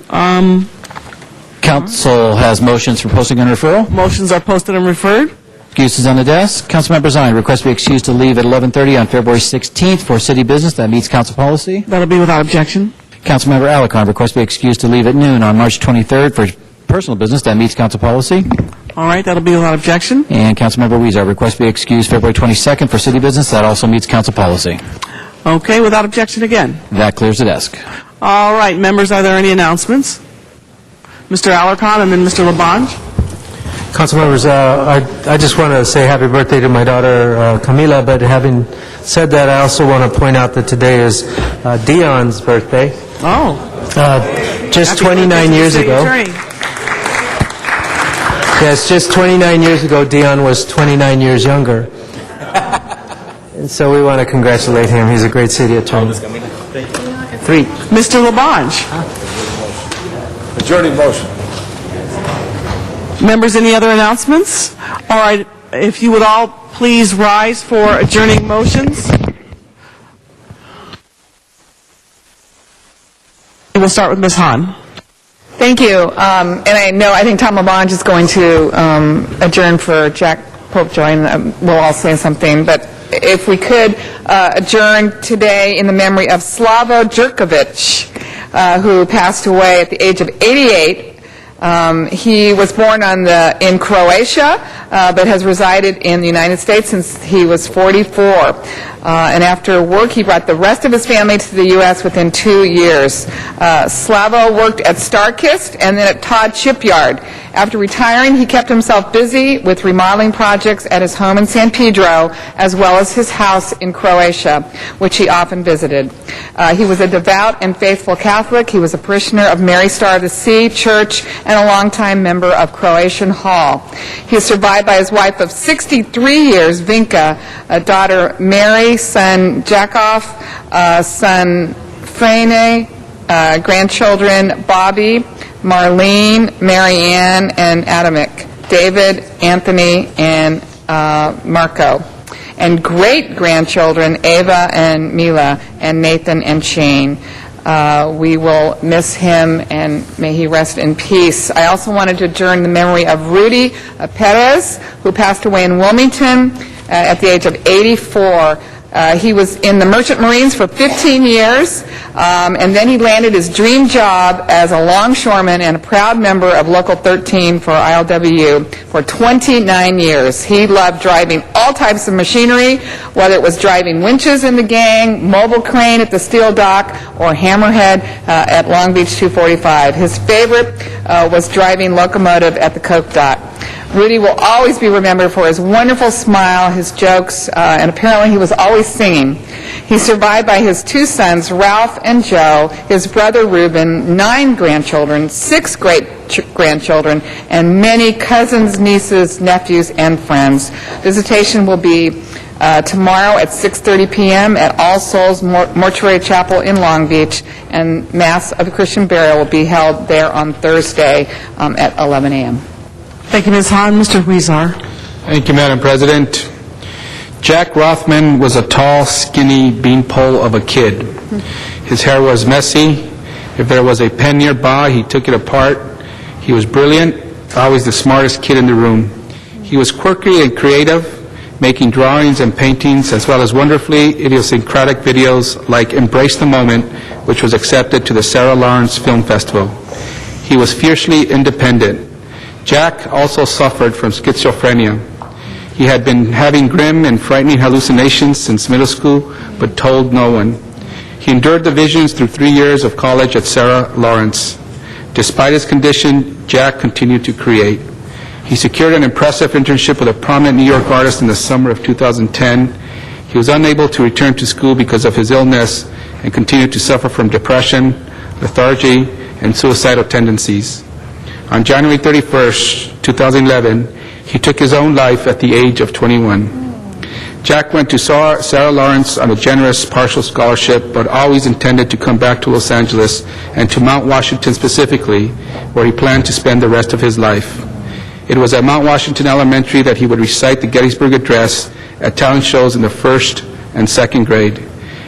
Council has motions for posting and referral. Motions are posted and referred. Excuses on the desk. Councilmember Zine, request to be excused to leave at 11:30 on February 16th for city business that meets council policy. That'll be without objection. Councilmember Alarcon, request to be excused to leave at noon on March 23rd for personal business that meets council policy. All right, that'll be without objection. And Councilmember Weezer, request to be excused February 22nd for city business that also meets council policy. Okay, without objection again. That clears the desk. All right, members, are there any announcements? Mr. Alarcon and then Mr. Labange. Council members, I just want to say happy birthday to my daughter Camila, but having said that, I also want to point out that today is Dion's birthday. Oh. Just 29 years ago. Yes, just 29 years ago, Dion was 29 years younger. And so we want to congratulate him. He's a great city attorney. 3. Mr. Labange. Adjourning motion. Members, any other announcements? All right, if you would all please rise for adjourning motions. We'll start with Ms. Hahn. Thank you. And I think Tom Labange is going to adjourn for Jack Popejoy, and we'll all say something. But if we could adjourn today in the memory of Slavo Jerkovic, who passed away at the age of 88. He was born in Croatia, but has resided in the United States since he was 44. And after work, he brought the rest of his family to the U.S. within 2 years. Slavo worked at Starkist and then at Todd Shipyard. After retiring, he kept himself busy with remodeling projects at his home in San Pedro, as well as his house in Croatia, which he often visited. He was a devout and faithful Catholic. He was a parishioner of Mary Star of the Sea Church and a longtime member of Croatian Hall. He is survived by his wife of 63 years, Vinka, a daughter Mary, son Jakov, son Frane, grandchildren Bobby, Marlene, Marianne, and Adamic, David, Anthony, and Marco, and great-grandchildren Ava and Mila, and Nathan and Shane. We will miss him, and may he rest in peace. I also wanted to adjourn the memory of Rudy Perez, who passed away in Wilmington at the age of 84. He was in the Merchant Marines for 15 years, and then he landed his dream job as a longshoreman and a proud member of Local 13 for ILWU for 29 years. He loved driving all types of machinery, whether it was driving winches in the gang, mobile crane at the steel dock, or hammerhead at Long Beach 245. His favorite was driving locomotive at the Coke dock. Rudy will always be remembered for his wonderful smile, his jokes, and apparently he was always singing. He's survived by his 2 sons, Ralph and Joe, his brother Reuben, 9 grandchildren, 6 great-grandchildren, and many cousins, nieces, nephews, and friends. Visitation will be tomorrow at 6:30 p.m. at All Souls Mortuary Chapel in Long Beach, and Mass of Christian Burial will be held there on Thursday at 11 a.m. Thank you, Ms. Hahn. Mr. Huizar. Thank you, Madam President. Jack Rothman was a tall, skinny beanpole of a kid. His hair was messy. If there was a pen nearby, he took it apart. He was brilliant, always the smartest kid in the room. He was quirky and creative, making drawings and paintings, as well as wonderfully idiosyncratic videos like Embrace the Moment, which was accepted to the Sarah Lawrence Film Festival. He was fiercely independent. Jack also suffered from schizophrenia. He had been having grim and frightening hallucinations since middle school, but told no one. He endured the visions through 3 years of college at Sarah Lawrence. Despite his condition, Jack continued to create. He secured an impressive internship with a prominent New York artist in the summer of 2010. He was unable to return to school because of his illness and continued to suffer from depression, lethargy, and suicidal tendencies. On January 31st, 2011, he took his own life at the age of 21. Jack went to Sarah Lawrence on a generous partial scholarship, but always intended to come back to Los Angeles and to Mount Washington specifically, where he planned to spend the rest of his life. It was at Mount Washington Elementary that he would recite the Gettysburg Address at talent shows in the 1st and 2nd grade.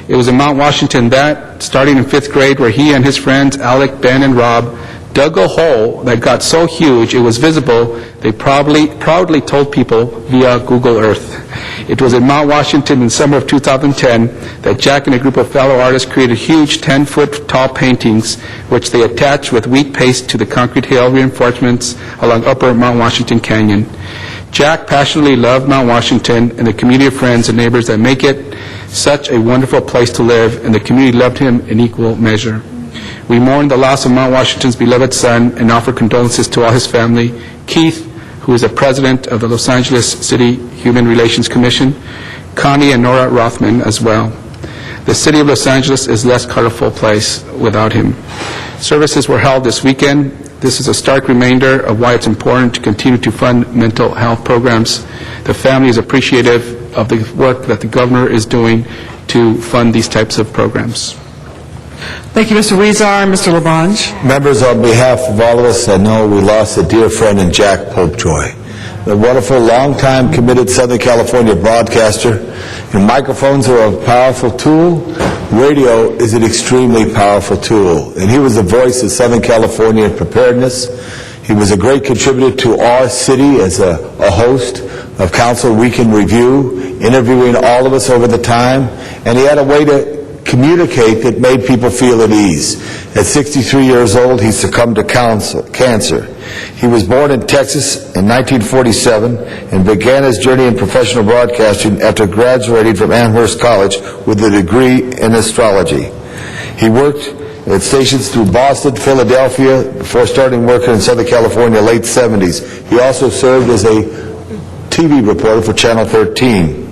It was in Mount Washington that, starting in 5th grade, where he and his friends Alec, Ben, and Rob dug a hole that got so huge it was visible, they proudly told people via Google Earth. It was in Mount Washington in summer of 2010 that Jack and a group of fellow artists created huge 10-foot tall paintings, which they attached with wheat paste to the concrete hill reinforcements along upper Mount Washington Canyon. Jack passionately loved Mount Washington and the community of friends and neighbors that make it such a wonderful place to live, and the community loved him in equal measure. We mourn the loss of Mount Washington's beloved son and offer condolences to all his family. Keith, who is the president of the Los Angeles City Human Relations Commission, Connie and Nora Rothman as well. The city of Los Angeles is a less colorful place without him. Services were held this weekend. This is a stark reminder of why it's important to continue to fund mental health programs. The family is appreciative of the work that the governor is doing to fund these types of programs. Thank you, Mr. Weezer. Mr. Labange. Members, on behalf of all of us, I know we lost a dear friend in Jack Popejoy, a wonderful, long-time committed Southern California broadcaster. And microphones are a powerful tool. Radio is an extremely powerful tool. And he was the voice of Southern California preparedness. He was a great contributor to our city as a host of Council Week in Review, interviewing all of us over the time. And he had a way to communicate that made people feel at ease. At 63 years old, he succumbed to cancer. He was born in Texas in 1947 and began his journey in professional broadcasting after graduating from Amherst College with a degree in astrology. He worked at stations through Boston, Philadelphia, before starting working in Southern California in the late 70s. He also served as a TV reporter for Channel 13.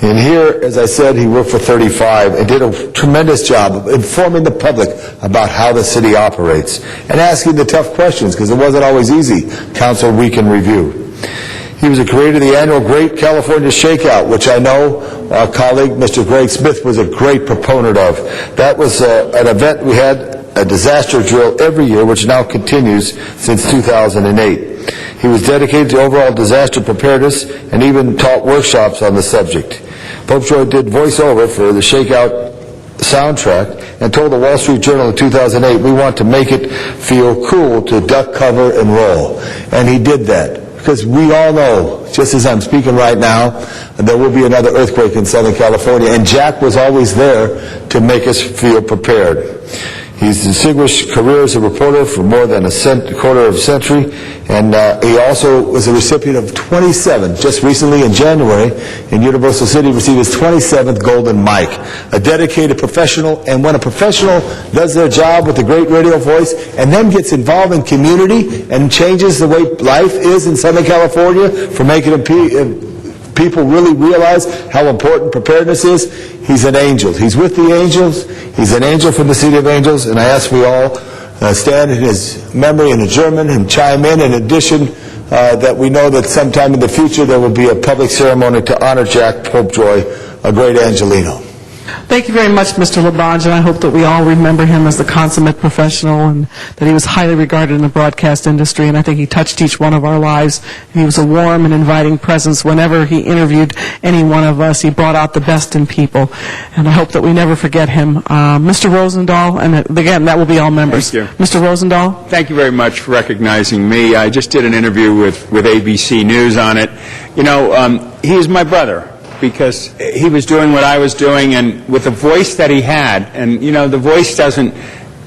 And here, as I said, he worked for 35 and did a tremendous job of informing the public about how the city operates and asking the tough questions, because it wasn't always easy. Council Week in Review. He was a creator of the annual Great California Shakeout, which I know our colleague, Mr. Greg Smith, was a great proponent of. That was an event we had, a disaster drill every year, which now continues since 2008. He was dedicated to overall disaster preparedness and even taught workshops on the subject. Popejoy did voiceover for the Shakeout soundtrack and told the Wall Street Journal in 2008, "We want to make it feel cool to duck, cover, and roll." And he did that. Because we all know, just as I'm speaking right now, there will be another earthquake in Southern California, and Jack was always there to make us feel prepared. He's distinguished career as a reporter for more than a quarter of a century, and he also was a recipient of 27, just recently in January, in Universal City, received his 27th Golden Mic. A dedicated professional, and when a professional does their job with a great radio voice and then gets involved in community and changes the way life is in Southern California for making people really realize how important preparedness is, he's an angel. He's with the angels. He's an angel from the City of Angels, and I ask we all stand in his memory and adjournment and chime in addition, that we know that sometime in the future there will be a public ceremony to honor Jack Popejoy, a great Angelino. Thank you very much, Mr. Labange, and I hope that we all remember him as the consummate professional and that he was highly regarded in the broadcast industry, and I think he touched each one of our lives. He was a warm and inviting presence. Whenever he interviewed any one of us, he brought out the best in people, and I hope that we never forget him. Mr. Rosendahl, and again, that will be all members. Thank you. Mr. Rosendahl? Thank you very much for recognizing me. I just did an interview with ABC News on it. You know, he is my brother, because he was doing what I was doing, and with the voice that he had, and you know, the voice doesn't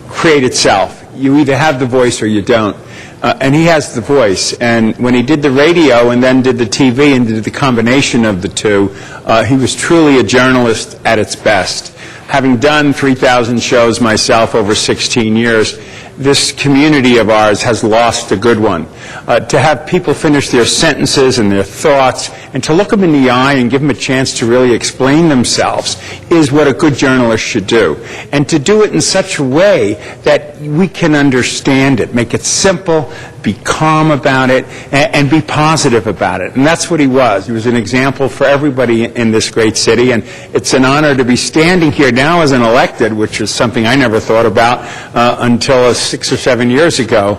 create itself. You either have the voice or you don't. And he has the voice. And when he did the radio and then did the TV and did the combination of the two, he was truly a journalist at its best. Having done 3,000 shows myself over 16 years, this community of ours has lost a good one. To have people finish their sentences and their thoughts and to look them in the eye and give them a chance to really explain themselves is what a good journalist should do. And to do it in such a way that we can understand it, make it simple, be calm about it, and be positive about it. And that's what he was. He was an example for everybody in this great city, and it's an honor to be standing here now as an elected, which is something I never thought about until 6 or 7 years ago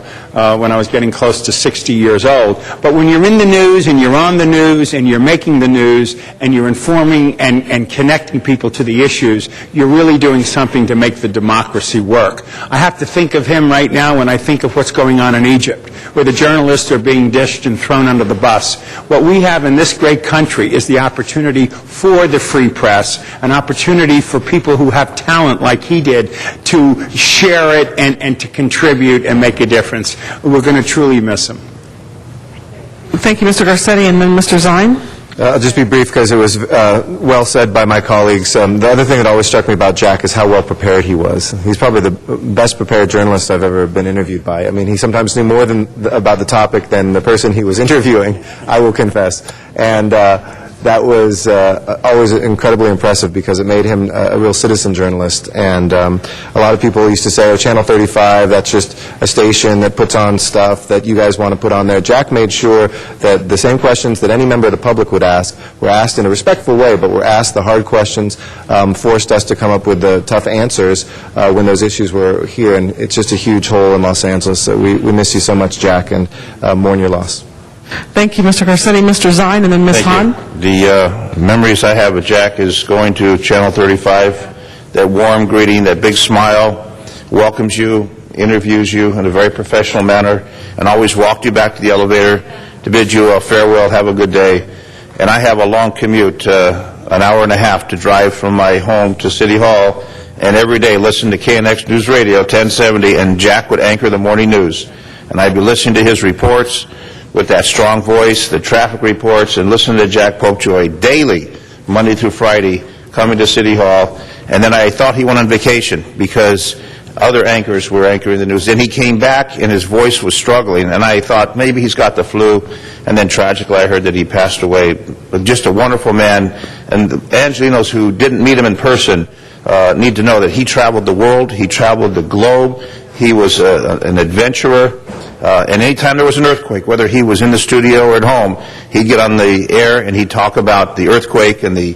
when I was getting close to 60 years old. But when you're in the news and you're on the news and you're making the news and you're informing and connecting people to the issues, you're really doing something to make the democracy work. I have to think of him right now when I think of what's going on in Egypt, where the journalists are being dished and thrown under the bus. What we have in this great country is the opportunity for the free press, an opportunity for people who have talent like he did to share it and to contribute and make a difference. We're going to truly miss him. Thank you, Mr. Garcetti, and then Mr. Zine. I'll just be brief because it was well said by my colleagues. The other thing that always struck me about Jack is how well prepared he was. He's probably the best prepared journalist I've ever been interviewed by. I mean, he sometimes knew more about the topic than the person he was interviewing, I will confess. And that was always incredibly impressive because it made him a real citizen journalist. And a lot of people used to say, oh, Channel 35, that's just a station that puts on stuff that you guys want to put on there. Jack made sure that the same questions that any member of the public would ask were asked in a respectful way, but were asked the hard questions, forced us to come up with the tough answers when those issues were here. And it's just a huge hole in Los Angeles. So we miss you so much, Jack, and mourn your loss. Thank you, Mr. Garcetti. Mr. Zine, and then Ms. Hahn. The memories I have of Jack is going to Channel 35, that warm greeting, that big smile, welcomes you, interviews you in a very professional manner, and always walked you back to the elevator to bid you a farewell, have a good day. And I have a long commute, an hour and a half to drive from my home to City Hall, and every day listen to KNX News Radio 1070, and Jack would anchor the morning news. And I'd be listening to his reports with that strong voice, the traffic reports, and listening to Jack Popejoy daily, Monday through Friday, coming to City Hall. And then I thought he went on vacation because other anchors were anchoring the news. Then he came back and his voice was struggling, and I thought maybe he's got the flu. And then tragically I heard that he passed away. But just a wonderful man. And the Angelinos who didn't meet him in person need to know that he traveled the world, he traveled the globe, he was an adventurer. And anytime there was an earthquake, whether he was in the studio or at home, he'd get on the air and he'd talk about the earthquake and the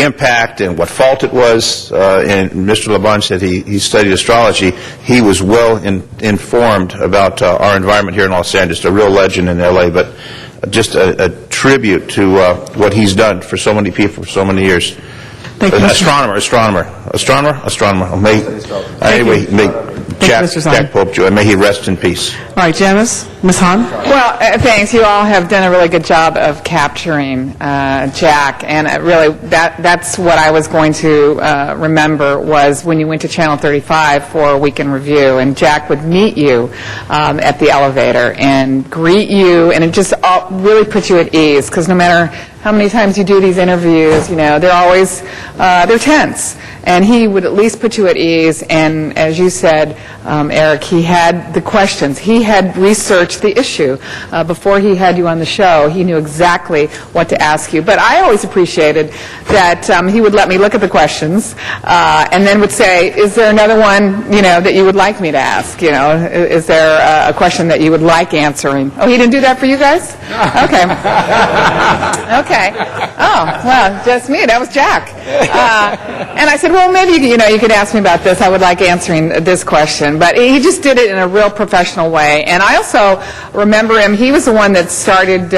impact and what fault it was. And Mr. LeBon said he studied astrology. He was well informed about our environment here in Los Angeles, a real legend in L.A., but just a tribute to what he's done for so many people for so many years. Thank you, Astronomer. Jack Popejoy, and may he rest in peace. All right, Janice, Ms. Hahn. Well, thanks. You all have done a really good job of capturing Jack, and really that's what I was going to remember was when you went to Channel 35 for a weekend review, and Jack would meet you at the elevator and greet you, and it just really put you at ease, because no matter how many times you do these interviews, they're always they're tense. And he would at least put you at ease, and as you said, Eric, he had the questions. He had researched the issue before he had you on the show. He knew exactly what to ask you. But I always appreciated that he would let me look at the questions and then would say, is there another one, that you would like me to ask? Is there a question that you would like answering? Oh, he didn't do that for you guys? Okay. Okay. Oh, well, just me. That was Jack. And I said, well, maybe, you could ask me about this. I would like answering this question. But he just did it in a real professional way. And I also remember him. He was the one that started,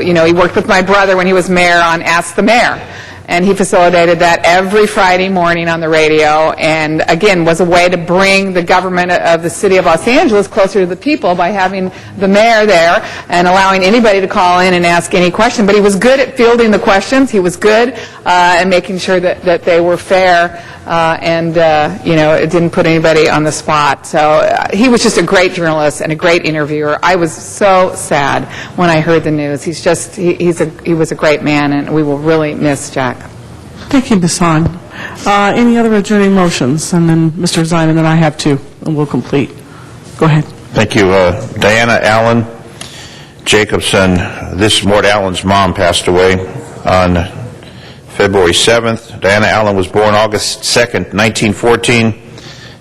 he worked with my brother when he was mayor on Ask the Mayor. And he facilitated that every Friday morning on the radio, and again was a way to bring the government of the city of Los Angeles closer to the people by having the mayor there and allowing anybody to call in and ask any question. But he was good at fielding the questions. He was good at making sure that they were fair and it didn't put anybody on the spot. So he was just a great journalist and a great interviewer. I was so sad when I heard the news. He was a great man, and we will really miss Jack. Thank you, Ms. Hahn. Any other adjourning motions? And then Mr. Zine, and then I have two, and we'll complete. Go ahead. Thank you. Diana Allen Jacobson, Mort Allen's mom, passed away on February 7th. Diana Allen was born August 2nd, 1914.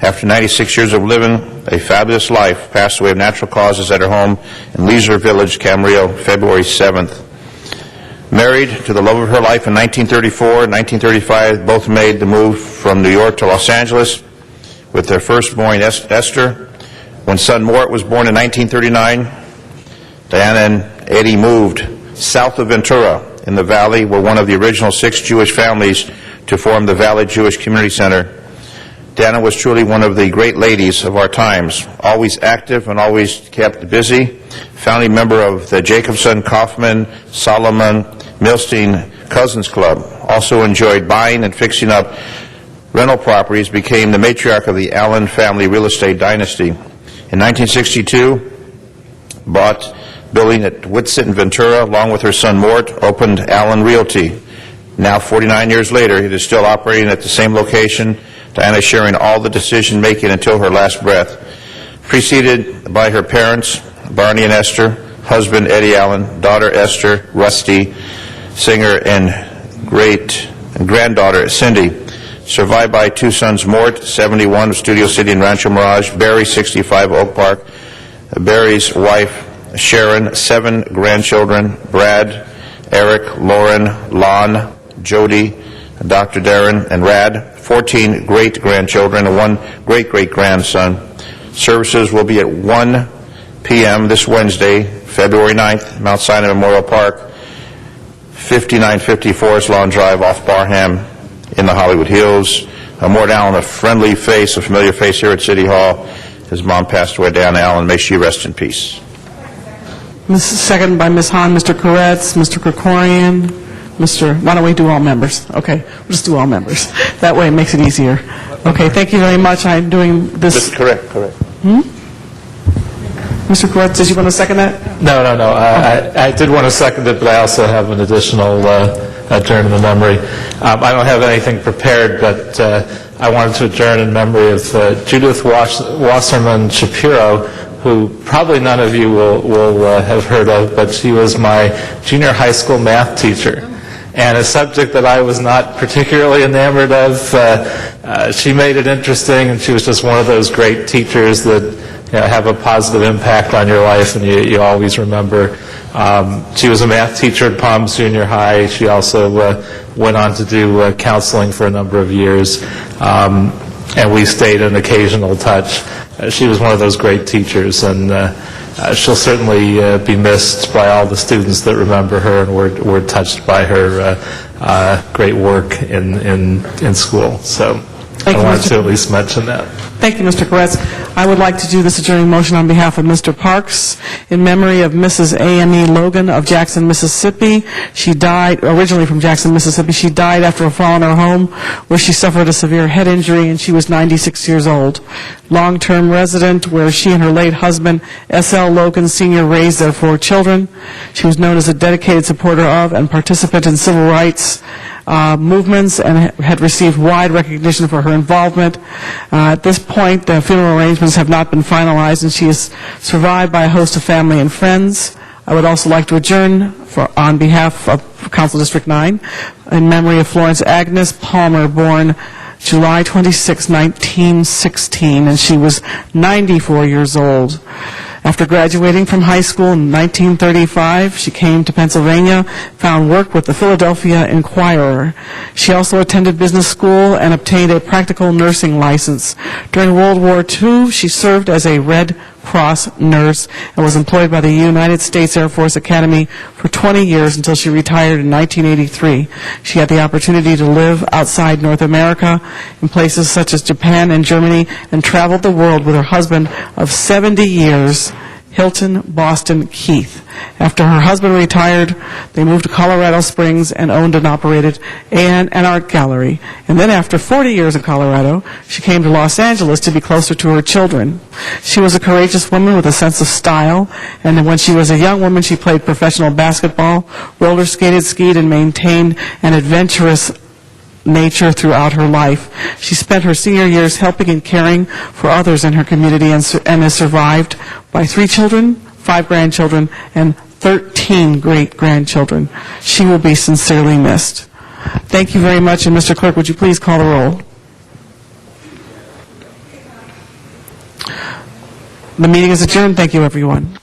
After 96 years of living a fabulous life, passed away of natural causes at her home in Leisure Village, Camarillo, February 7th. Married to the love of her life in 1934 and 1935, both made the move from New York to Los Angeles with their firstborn, Esther. When son Mort was born in 1939, Diana and Eddie moved south of Ventura in the Valley, were one of the original 6 Jewish families to form the Valley Jewish Community Center. Diana was truly one of the great ladies of our times, always active and always kept busy. Founding member of the Jacobson, Kaufman, Solomon, Milstein Cousins Club. Also enjoyed buying and fixing up rental properties, became the matriarch of the Allen family real estate dynasty. In 1962, bought building at Whitsitt and Ventura, along with her son Mort, opened Allen Realty. Now, 49 years later, it is still operating at the same location, Diana sharing all the decision-making until her last breath. Preceded by her parents, Barney and Esther, husband Eddie Allen, daughter Esther, Rusty, singer, and granddaughter Cindy. Survived by two sons, Mort, 71, of Studio City and Rancho Mirage, Barry, 65, Oak Park, Barry's wife, Sharon, 7 grandchildren, Brad, Eric, Lauren, Lon, Jody, Dr. Darren, and Rad, 14 great-grandchildren, and 1 great-great-grandson. Services will be at 1 p.m. this Wednesday, February 9th, Mount Sinai Memorial Park, 5950 Forest Lawn Drive off Barham in the Hollywood Hills. Mort Allen, a friendly face, a familiar face here at City Hall. His mom passed away, Diana Allen. May she rest in peace. Second by Ms. Hahn, Mr. Koretz, Mr. Krikorian, why don't we do all members? Okay, we'll just do all members. That way it makes it easier. Okay, thank you very much. I'm doing this. Correct. Mr. Koretz, did you want to second that? No. I did want to second it, but I also have an additional adjourn in the memory. I don't have anything prepared, but I wanted to adjourn in memory of Judith Wasserman Shapiro, who probably none of you will have heard of, but she was my junior high school math teacher. And a subject that I was not particularly enamored of, she made it interesting, and she was just one of those great teachers that have a positive impact on your life, and you always remember. She was a math teacher at Palms Junior High. She also went on to do counseling for a number of years, and we stayed in occasional touch. She was one of those great teachers, and she'll certainly be missed by all the students that remember her and were touched by her great work in school. So I wanted to at least mention that. Thank you, Mr. Koretz. I would like to do this adjourning motion on behalf of Mr. Parks in memory of Mrs. A.M.E. Logan of Jackson, Mississippi. She died, originally from Jackson, Mississippi. She died after a fall in her home where she suffered a severe head injury, and she was 96 years old. Long-term resident where she and her late husband, S.L. Logan Sr., raised their 4 children. She was known as a dedicated supporter of and participant in civil rights movements and had received wide recognition for her involvement. At this point, the funeral arrangements have not been finalized, and she is survived by a host of family and friends. I would also like to adjourn on behalf of Council District 9 in memory of Florence Agnes Palmer, born July 26, 1916, and she was 94 years old. After graduating from high school in 1935, she came to Pennsylvania, found work with the Philadelphia Inquirer. She also attended business school and obtained a practical nursing license. During World War II, she served as a Red Cross nurse and was employed by the United States Air Force Academy for 20 years until she retired in 1983. She had the opportunity to live outside North America in places such as Japan and Germany and traveled the world with her husband of 70 years, Hilton Boston Keith. After her husband retired, they moved to Colorado Springs and owned and operated an art gallery. And then after 40 years in Colorado, she came to Los Angeles to be closer to her children. She was a courageous woman with a sense of style, and when she was a young woman, she played professional basketball, roller skated, skied, and maintained an adventurous nature throughout her life. She spent her senior years helping and caring for others in her community and is survived by 3 children, 5 grandchildren, and 13 great-grandchildren. She will be sincerely missed. Thank you very much, and Mr. Clerk, would you please call the roll? The meeting is adjourned. Thank you, everyone.